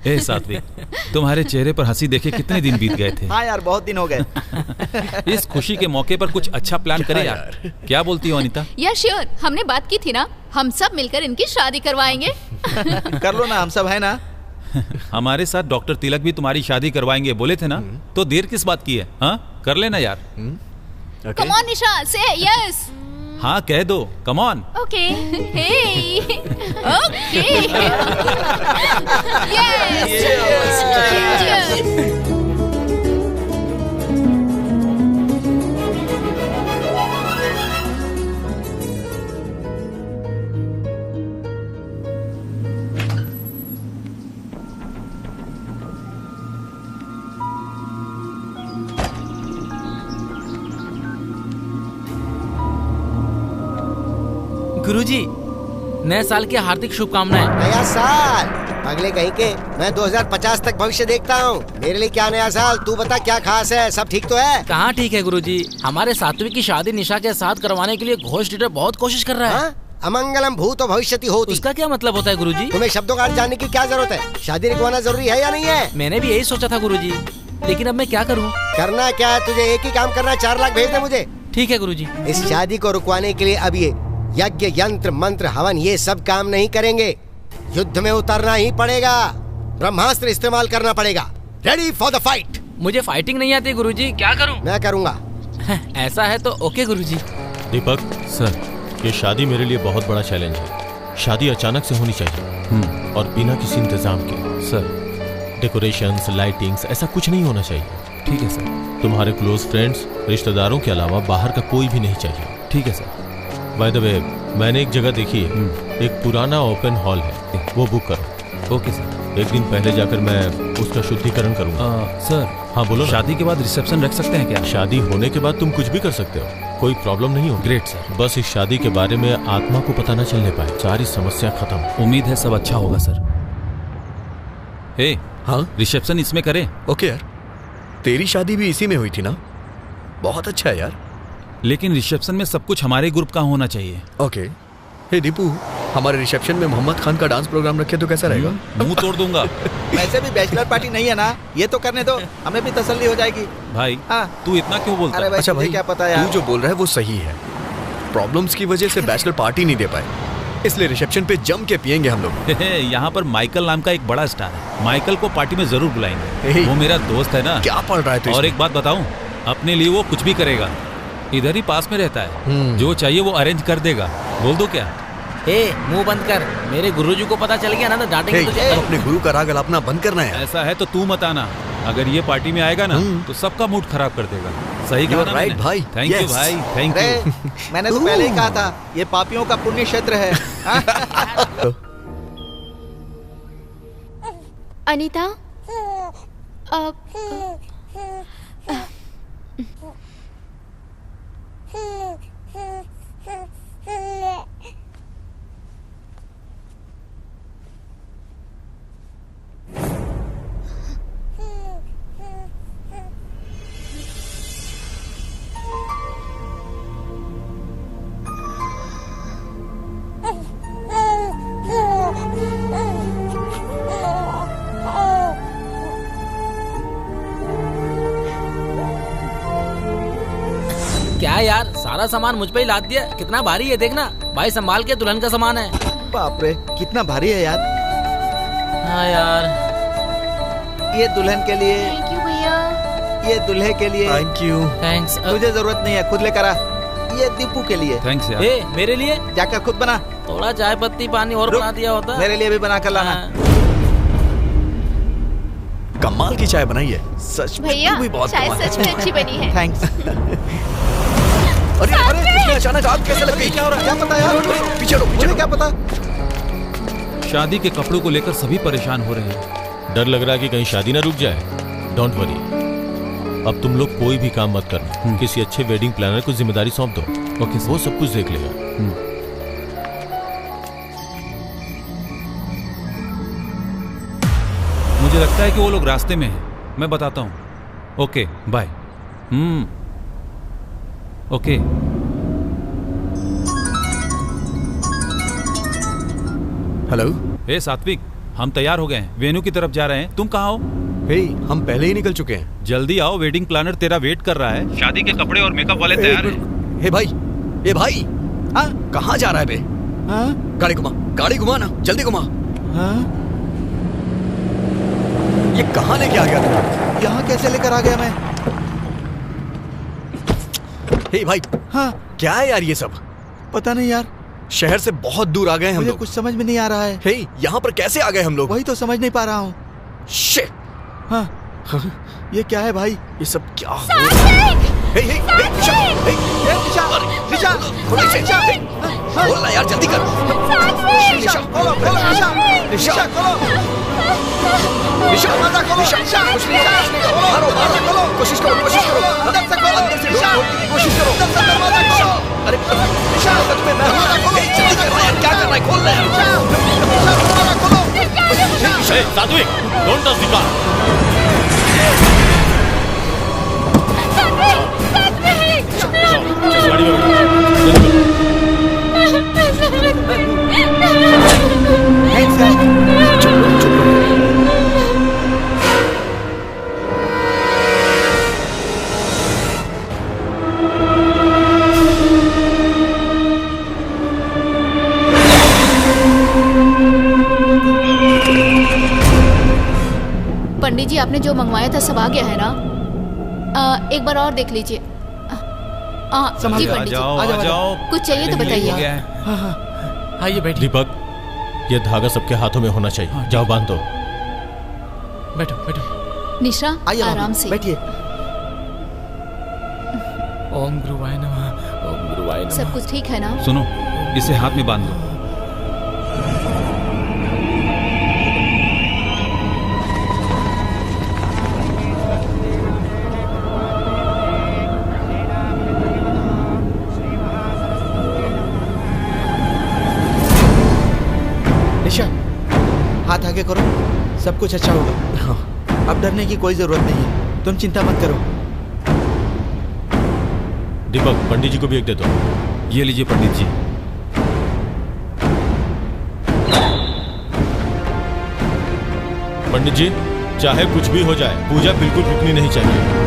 Speaker 1: ए सात्विक, तुम्हारे चेहरे पर हंसी देखे कितने दिन बीत गए थे।
Speaker 2: हाँ यार, बहुत दिन हो गए।
Speaker 1: इस खुशी के मौके पर कुछ अच्छा प्लान करें यार। क्या बोलती हो अनीता?
Speaker 3: या श्योर, हमने बात की थी ना, हम सब मिलकर इनकी शादी करवाएंगे।
Speaker 2: कर लो ना, हम सब है ना।
Speaker 1: हमारे साथ डॉक्टर तिलक भी तुम्हारी शादी करवाएंगे बोले थे ना, तो देर किस बात की है? हाँ, कर लेना यार।
Speaker 3: कम ऑन निशा, से यस।
Speaker 1: हाँ कह दो, come on.
Speaker 3: Okay, hey, okay, yes,
Speaker 5: Guruji, नए साल की हार्दिक शुभकामनाएं।
Speaker 7: नया साल? अगले कहीं के, मैं 2050 तक भविष्य देखता हूँ। मेरे लिए क्या नया साल? तू बता क्या खास है? सब ठीक तो है?
Speaker 5: कहाँ ठीक है गुरुजी, हमारे सात्विक की शादी निशा के साथ करवाने के लिए घोष लीडर बहुत कोशिश कर रहा है।
Speaker 7: अमंगलम भूतो भविष्यति होती।
Speaker 5: उसका क्या मतलब होता है गुरुजी?
Speaker 7: तुम्हें शब्दों का अर्थ जानने की क्या जरूरत है? शादी रुकवाना जरूरी है या नहीं है?
Speaker 5: मैंने भी यही सोचा था गुरुजी, लेकिन अब मैं क्या करूँ?
Speaker 7: करना क्या है तुझे? एक ही काम करना, 4 लाख भेज दे मुझे।
Speaker 5: ठीक है गुरुजी।
Speaker 7: इस शादी को रुकवाने के लिए अब ये यज्ञ, यंत्र, मंत्र, हवन ये सब काम नहीं करेंगे। युद्ध में उतरना ही पड़ेगा, ब्रह्मास्त्र इस्तेमाल करना पड़ेगा। Ready for the fight.
Speaker 5: मुझे फाइटिंग नहीं आती गुरुजी, क्या करूं?
Speaker 7: मैं करूंगा।
Speaker 5: ऐसा है तो ओके गुरुजी।
Speaker 8: दीपक सर, ये शादी मेरे लिए बहुत बड़ा चैलेंज है। शादी अचानक से होनी चाहिए और बिना किसी इंतजाम के।
Speaker 1: सर,
Speaker 8: डेकोरेशंस, लाइटिंग्स, ऐसा कुछ नहीं होना चाहिए।
Speaker 1: ठीक है सर।
Speaker 8: तुम्हारे क्लोज फ्रेंड्स, रिश्तेदारों के अलावा बाहर का कोई भी नहीं चाहिए।
Speaker 1: ठीक है सर।
Speaker 8: बाय द वे, मैंने एक जगह देखी है, एक पुराना ओपन हॉल है, वो बुक करो।
Speaker 1: Okay sir.
Speaker 8: एक दिन पहले जाकर मैं उसका शुद्धिकरण करूंगा।
Speaker 1: सर,
Speaker 8: हाँ बोलो।
Speaker 1: शादी के बाद रिसेप्शन रख सकते हैं क्या?
Speaker 8: शादी होने के बाद तुम कुछ भी कर सकते हो, कोई प्रॉब्लम नहीं हो।
Speaker 1: Great sir.
Speaker 8: बस इस शादी के बारे में आत्मा को पता न चलने पाए, सारी समस्या खत्म।
Speaker 1: उम्मीद है सब अच्छा होगा सर। हे,
Speaker 4: हाँ
Speaker 1: रिसेप्शन इसमें करें?
Speaker 4: ओके यार, तेरी शादी भी इसी में हुई थी ना? बहुत अच्छा है यार।
Speaker 1: लेकिन रिसेप्शन में सब कुछ हमारे ग्रुप का होना चाहिए।
Speaker 4: ओके। हे दीपू, हमारे रिसेप्शन में मोहम्मद खान का डांस प्रोग्राम रखे तो कैसा रहेगा?
Speaker 1: मुंह तोड़ दूंगा।
Speaker 2: वैसे भी बैचलर पार्टी नहीं है ना, ये तो करने दो, हमें भी तसल्ली हो जाएगी।
Speaker 1: भाई तू इतना क्यों बोलता है?
Speaker 4: अच्छा भाई,
Speaker 2: क्या पता यार,
Speaker 4: तू जो बोल रहा है वो सही है। प्रॉब्लम्स की वजह से बैचलर पार्टी नहीं दे पाए, इसलिए रिसेप्शन पे जम के पियेंगे हम लोग।
Speaker 1: यहाँ पर माइकल नाम का एक बड़ा स्टार है, माइकल को पार्टी में जरूर बुलाएंगे। वो मेरा दोस्त है ना।
Speaker 4: क्या पढ़ रहा है तू?
Speaker 1: और एक बात बताऊं, अपने लिए वो कुछ भी करेगा। इधर ही पास में रहता है, जो चाहिए वो अरेंज कर देगा। बोल दो क्या?
Speaker 5: मुंह बंद कर, मेरे गुरुजी को पता चल गया ना तो डांटेंगे तुझे।
Speaker 4: अपने गुरु का राग अलापना बंद करना है।
Speaker 1: ऐसा है तो तू मत आना, अगर ये पार्टी में आएगा ना तो सबका मूड खराब कर देगा। सही कहा ना
Speaker 4: राइट भाई।
Speaker 1: थैंक यू भाई, थैंक यू।
Speaker 2: मैंने तो पहले ही कहा था, ये पापियों का पुण्य क्षेत्र है।
Speaker 6: अनीता,
Speaker 5: क्या यार, सारा सामान मुझ पे ही लाद दिया। कितना भारी है देखना भाई, संभाल के, दुल्हन का सामान है।
Speaker 2: बाप रे, कितना भारी है यार।
Speaker 5: हाँ यार,
Speaker 2: ये दुल्हन के लिए।
Speaker 3: थैंक यू भैया।
Speaker 2: ये दूल्हे के लिए।
Speaker 4: Thank you.
Speaker 5: थैंक्स।
Speaker 2: तुझे जरूरत नहीं है, खुद लेकर आ। ये दीपू के लिए।
Speaker 1: थैंक्स यार।
Speaker 5: मेरे लिए
Speaker 2: जाकर खुद बना।
Speaker 5: थोड़ा चाय पत्ती पानी और बना दिया होता।
Speaker 2: मेरे लिए भी बना कर लाना।
Speaker 4: कमाल की चाय बनाई है सच में।
Speaker 3: भैया,
Speaker 4: तू भी बहुत
Speaker 3: चाय
Speaker 4: कमाल है।
Speaker 3: सच में अच्छी बनी है।
Speaker 2: थैंक्स।
Speaker 4: अरे अरे, इसमें अचानक आग कैसे लग गई?
Speaker 2: क्या हो रहा है? क्या पता यार,
Speaker 4: पीछे रो,
Speaker 2: मुझे क्या पता।
Speaker 1: शादी के कपड़ों को लेकर सभी परेशान हो रहे हैं।
Speaker 8: डर लग रहा है कि कहीं शादी ना रुक जाए। डोंट वरी, अब तुम लोग कोई भी काम मत करना, किसी अच्छे वेडिंग प्लानर को जिम्मेदारी सौंप दो।
Speaker 1: ओके,
Speaker 8: वो सब कुछ देख लेगा।
Speaker 1: मुझे लगता है कि वो लोग रास्ते में हैं, मैं बताता हूँ। Okay bye. ओके।
Speaker 4: हेलो।
Speaker 1: ए सात्विक, हम तैयार हो गए हैं, वेन्यू की तरफ जा रहे हैं। तुम कहाँ हो?
Speaker 4: हे, हम पहले ही निकल चुके हैं।
Speaker 1: जल्दी आओ, वेडिंग प्लानर तेरा वेट कर रहा है। शादी के कपड़े और मेकअप वाले तैयार हैं।
Speaker 4: हे भाई, ए भाई,
Speaker 2: हाँ
Speaker 4: कहाँ जा रहा है बे?
Speaker 2: हाँ
Speaker 4: गाड़ी घुमा ना, जल्दी घुमा।
Speaker 2: हाँ,
Speaker 4: ये कहाँ लेके आ गया तू?
Speaker 2: यहाँ कैसे लेकर आ गया मैं?
Speaker 4: हे भाई,
Speaker 2: हाँ
Speaker 4: क्या है यार ये सब?
Speaker 2: पता नहीं यार,
Speaker 4: शहर से बहुत दूर आ गए हम
Speaker 2: मुझे
Speaker 4: लोग।
Speaker 2: कुछ समझ में नहीं आ रहा है।
Speaker 4: हे, यहाँ पर कैसे आ गए हम लोग?
Speaker 2: वही तो समझ नहीं पा रहा हूँ।
Speaker 4: शिट।
Speaker 2: हाँ, ये क्या है भाई?
Speaker 4: ये सब क्या हो रहा है? हे, हे, हे, निशा, हे,
Speaker 2: निशा, निशा,
Speaker 4: खोलो इसे, हे, खोल ना यार, जल्दी कर। निशा,
Speaker 2: खोलो, खोलो, निशा, निशा, खोलो,
Speaker 4: निशा,
Speaker 2: दरवाजा खोलो,
Speaker 4: निशा,
Speaker 2: निशा,
Speaker 4: कुछ नहीं कर, कुछ नहीं कर। मारो, मारो,
Speaker 2: खोलो,
Speaker 4: कोशिश करो, कोशिश करो।
Speaker 2: अंदर से खोलो,
Speaker 4: अंदर से
Speaker 2: निशा,
Speaker 4: खोलने की कोशिश करो।
Speaker 2: अंदर से दरवाजा खोलो।
Speaker 4: अरे निशा, सच में मैं हूँ। हे, जल्दी
Speaker 8: सात्विक, don't touch the car.
Speaker 3: पंडित जी, आपने जो मंगवाया था सब आ गया है ना? एक बार और देख लीजिए। जी पंडित जी,
Speaker 1: आ जाओ।
Speaker 3: कुछ चाहिए तो बताइए।
Speaker 4: आइए बैठिए।
Speaker 8: दीपक, ये धागा सबके हाथों में होना चाहिए। जाओ बांध दो।
Speaker 4: बैठो बैठो।
Speaker 3: निशा, आराम से
Speaker 2: बैठिए।
Speaker 4: ओम गुरुवाय नमः, ओम गुरुवाय नमः।
Speaker 3: सब कुछ ठीक है ना?
Speaker 1: सुनो, इसे हाथ में बांध दो।
Speaker 2: निशा, हाथ आगे करो, सब कुछ अच्छा होगा। हाँ। अब डरने की कोई जरूरत नहीं है, तुम चिंता मत करो।
Speaker 8: दीपक, पंडित जी को भी एक दे दो।
Speaker 1: ये लीजिए पंडित जी।
Speaker 8: पंडित जी, चाहे कुछ भी हो जाए, पूजा बिल्कुल रुकनी नहीं चाहिए।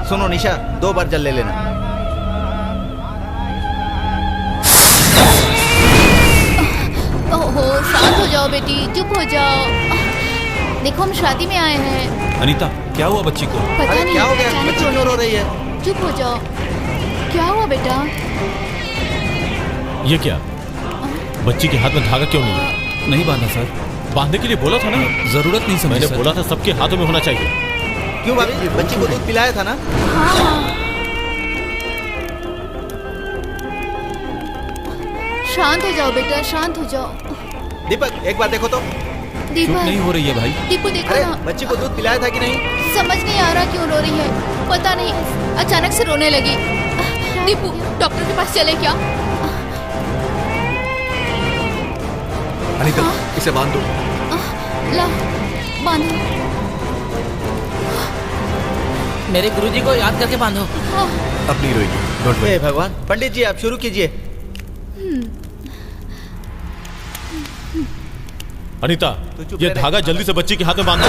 Speaker 2: सुनो निशा, 2 बार जल ले लेना।
Speaker 3: ओहो, शांत हो जाओ बेटी, चुप हो जाओ। देखो हम शादी में आए हैं।
Speaker 1: अनीता, क्या हुआ बच्ची को?
Speaker 3: पता नहीं
Speaker 2: क्या हो गया? बच्ची क्यों रो रही है?
Speaker 3: चुप हो जाओ। क्या हुआ बेटा?
Speaker 8: ये क्या? बच्ची के हाथ में धागा क्यों नहीं है?
Speaker 1: नहीं बांधा सर।
Speaker 8: बांधने के लिए बोला था ना।
Speaker 1: जरूरत नहीं समझी।
Speaker 8: मैंने बोला था सबके हाथों में होना चाहिए।
Speaker 2: क्यों भाभी, बच्ची को दूध पिलाया था ना?
Speaker 3: हाँ। शांत हो जाओ बेटा, शांत हो जाओ।
Speaker 2: दीपक, एक बार देखो तो।
Speaker 3: दीपक,
Speaker 1: नहीं हो रही है भाई।
Speaker 3: दीपू देखो ना।
Speaker 2: बच्ची को दूध पिलाया था कि नहीं?
Speaker 3: समझ नहीं आ रहा क्यों रो रही है, पता नहीं, अचानक से रोने लगी। दीपू, डॉक्टर के पास चले क्या?
Speaker 4: अनीता, इसे बांध दो।
Speaker 3: ला, बांधो।
Speaker 5: मेरे गुरुजी को याद करके बांधो।
Speaker 4: अब नहीं रोएगी। Don't worry.
Speaker 2: हे भगवान। पंडित जी, आप शुरू कीजिए।
Speaker 8: अनीता, ये धागा जल्दी से बच्ची के हाथ में बांधो।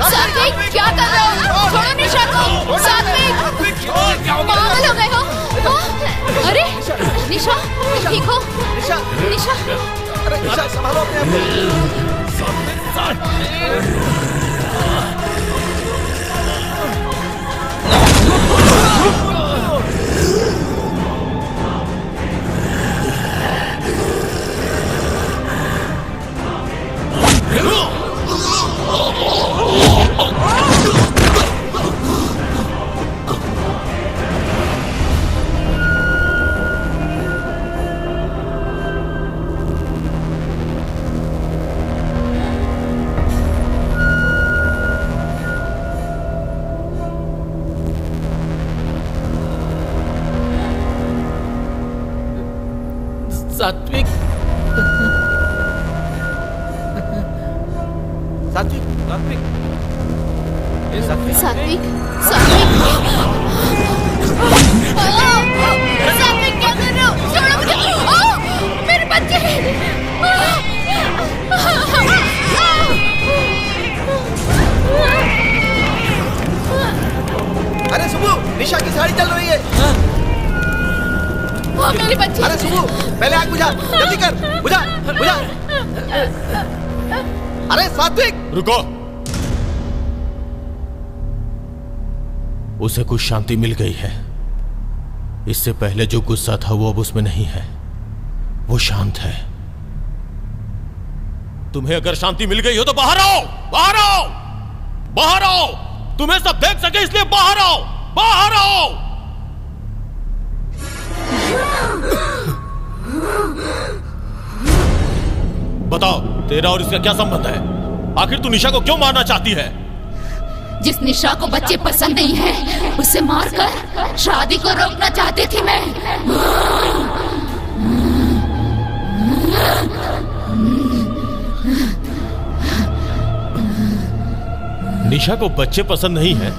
Speaker 3: सात्विक, क्या कर रहे हो? छोड़ो निशा को। सात्विक, पागल हो गए हो? अरे निशा, ठीक हो? निशा,
Speaker 2: अरे निशा, संभालो अपने आप
Speaker 5: सात्विक,
Speaker 2: सात्विक, सात्विक, ये सात्विक,
Speaker 3: सात्विक, सात्विक, सात्विक क्या कर रहे हो? छोड़ो मुझे। मेरे बच्चे।
Speaker 2: अरे सुबू, निशा की साड़ी चल रही है।
Speaker 3: मेरी बच्ची।
Speaker 2: अरे सुबू, पहले आग बुझा, जल्दी कर, बुझा, बुझा। अरे सात्विक,
Speaker 8: रुको। उसे कुछ शांति मिल गई है, इससे पहले जो गुस्सा था वो अब उसमें नहीं है, वो शांत है। तुम्हें अगर शांति मिल गई हो तो बाहर आओ, बाहर आओ, बाहर आओ। तुम्हें सब देख सके इसलिए बाहर आओ, बाहर आओ। बताओ, तेरा और इसका क्या संबंध है? आखिर तू निशा को क्यों मारना चाहती है?
Speaker 3: जिस निशा को बच्चे पसंद नहीं है, उसे मारकर शादी को रोकना चाहती थी मैं।
Speaker 8: निशा को बच्चे पसंद नहीं है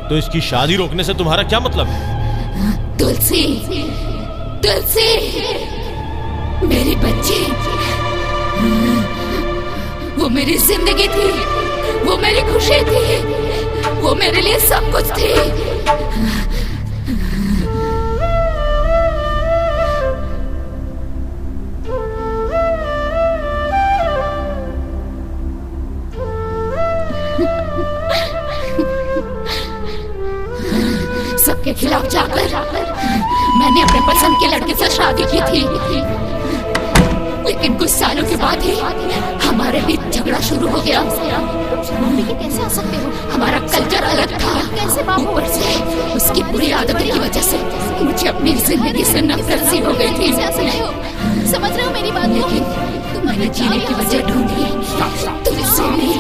Speaker 8: तो इसकी शादी रोकने से तुम्हारा क्या मतलब है?
Speaker 3: तुलसी, तुलसी, मेरी बच्ची, वो मेरी जिंदगी थी, वो मेरी खुशी थी, वो मेरे लिए सब कुछ थी। सबके खिलाफ जाकर मैंने अपने पसंद के लड़के से शादी की थी, लेकिन कुछ सालों के बाद ही हमारे बीच झगड़ा शुरू हो गया। कैसे आ सकते हो? हमारा कल्चर अलग था। कैसे ऊपर से उसकी बुरी आदतों की वजह से मुझे अपनी जिंदगी से नफरत सी हो गई थी। समझ रहे हो मेरी बात? लेकिन मैंने जीने की वजह ढूंढी तुमसे नहीं।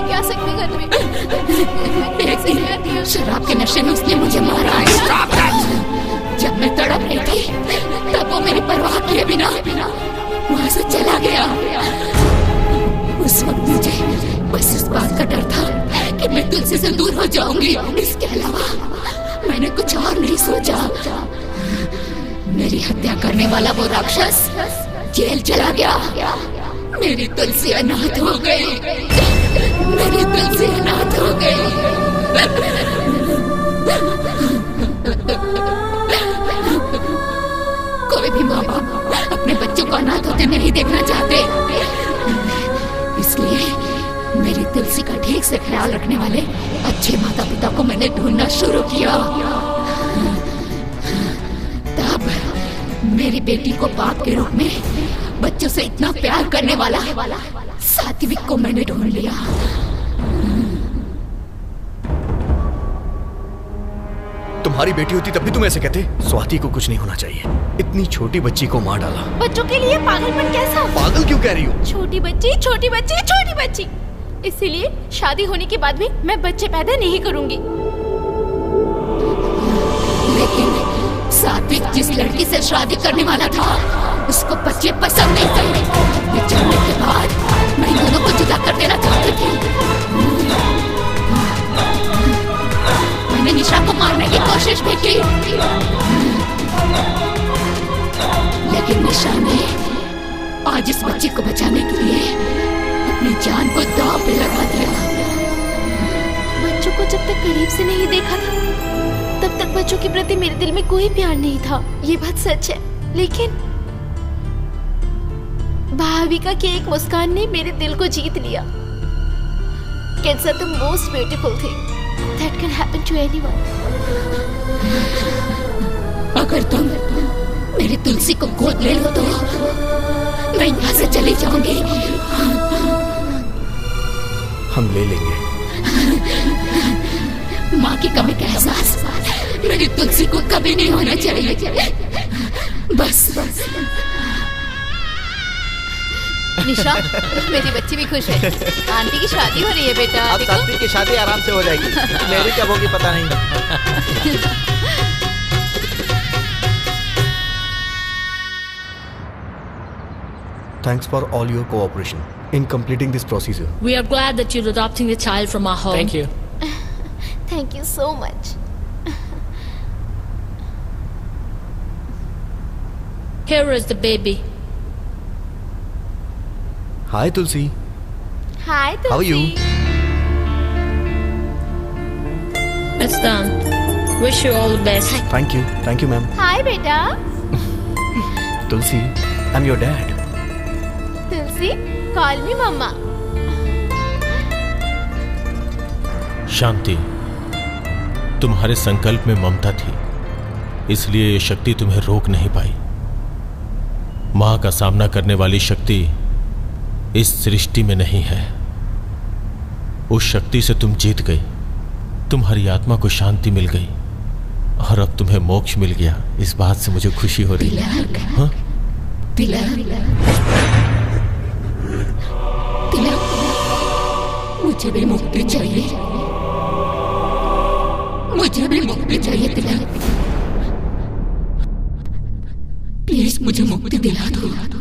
Speaker 3: क्या सकती घर में? एक दिन शराब के नशे में उसने मुझे मारा। जब मैं तड़प रही थी तब वो मेरी परवाह किए बिना वहां से चला गया। उस वक्त मुझे बस इस बात का डर था कि मैं तुलसी से दूर हो जाऊंगी। इसके अलावा मैंने कुछ और नहीं सोचा। मेरी हत्या करने वाला वो राक्षस जेल चला गया। मेरी तुलसी अनाथ हो गई। मेरी तुलसी अनाथ हो गई। कोई भी माँ बाप अपने बच्चों को अनाथ होते नहीं देखना चाहते, इसलिए मेरी तुलसी का ठीक से ख्याल रखने वाले अच्छे माता पिता को मैंने ढूंढना शुरू किया। तब मेरी बेटी को बाप के रूप में बच्चों से इतना प्यार करने वाला सात्विक को मैंने ढूंढ लिया।
Speaker 4: तुम्हारी बेटी होती तब भी तुम ऐसे कहते? स्वाति को कुछ नहीं होना चाहिए, इतनी छोटी बच्ची को मार डाला।
Speaker 6: बच्चों के लिए पागलपन कैसा?
Speaker 4: पागल क्यों कह रही हो?
Speaker 6: छोटी बच्ची, छोटी बच्ची, छोटी बच्ची। इसीलिए शादी होने के बाद भी मैं बच्चे पैदा नहीं करूंगी।
Speaker 3: लेकिन सात्विक जिस लड़की से शादी करने वाला था उसको बच्चे पसंद नहीं थे। ये जानने के बाद मैं दोनों को जुदा कर देना चाहती थी। मैंने निशा को मारने की कोशिश भी की, लेकिन निशा ने आज इस बच्चे को बचाने के लिए अपनी जान को दांव पे लगा दिया।
Speaker 6: बच्चों को जब तक करीब से नहीं देखा था तब तक बच्चों के प्रति मेरे दिल में कोई प्यार नहीं था। ये बात सच है, लेकिन भाविका की एक मुस्कान ने मेरे दिल को जीत लिया। Kids are the most beautiful thing that can happen to anyone.
Speaker 3: अगर तुम मेरी तुलसी को गोद ले लो तो मैं यहाँ से चली जाऊंगी।
Speaker 4: हम ले लेंगे।
Speaker 3: माँ की कमी का एहसास मेरी तुलसी को कभी नहीं होना चाहिए। बस
Speaker 9: निशा, मेरी बच्ची भी खुश है। आंटी की शादी हो रही है बेटा।
Speaker 2: अब सात्विक की शादी आराम से हो जाएगी। मेरी कब होगी पता नहीं।
Speaker 4: Thanks for all your cooperation in completing this procedure.
Speaker 12: We are glad that you're adopting the child from our home.
Speaker 5: Thank you.
Speaker 6: Thank you so much.
Speaker 12: Here is the baby.
Speaker 4: Hi Tulsi.
Speaker 6: Hi Tulsi.
Speaker 4: How are you?
Speaker 12: It's done. Wish you all the best.
Speaker 4: Thank you ma'am.
Speaker 6: Hi beta.
Speaker 4: Tulsi, I'm your dad.
Speaker 6: Tulsi, call me mama.
Speaker 8: शांति, तुम्हारे संकल्प में ममता थी, इसलिए ये शक्ति तुम्हें रोक नहीं पाई। मां का सामना करने वाली शक्ति इस सृष्टि में नहीं है। उस शक्ति से तुम जीत गई, तुम्हारी आत्मा को शांति मिल गई और अब तुम्हें मोक्ष मिल गया। इस बात से मुझे खुशी हो रही है। हाँ?
Speaker 13: मुझे भी मुक्ति चाहिए, मुझे भी मुक्ति चाहिए तिलक। प्लीज मुझे मुक्ति दिला दो।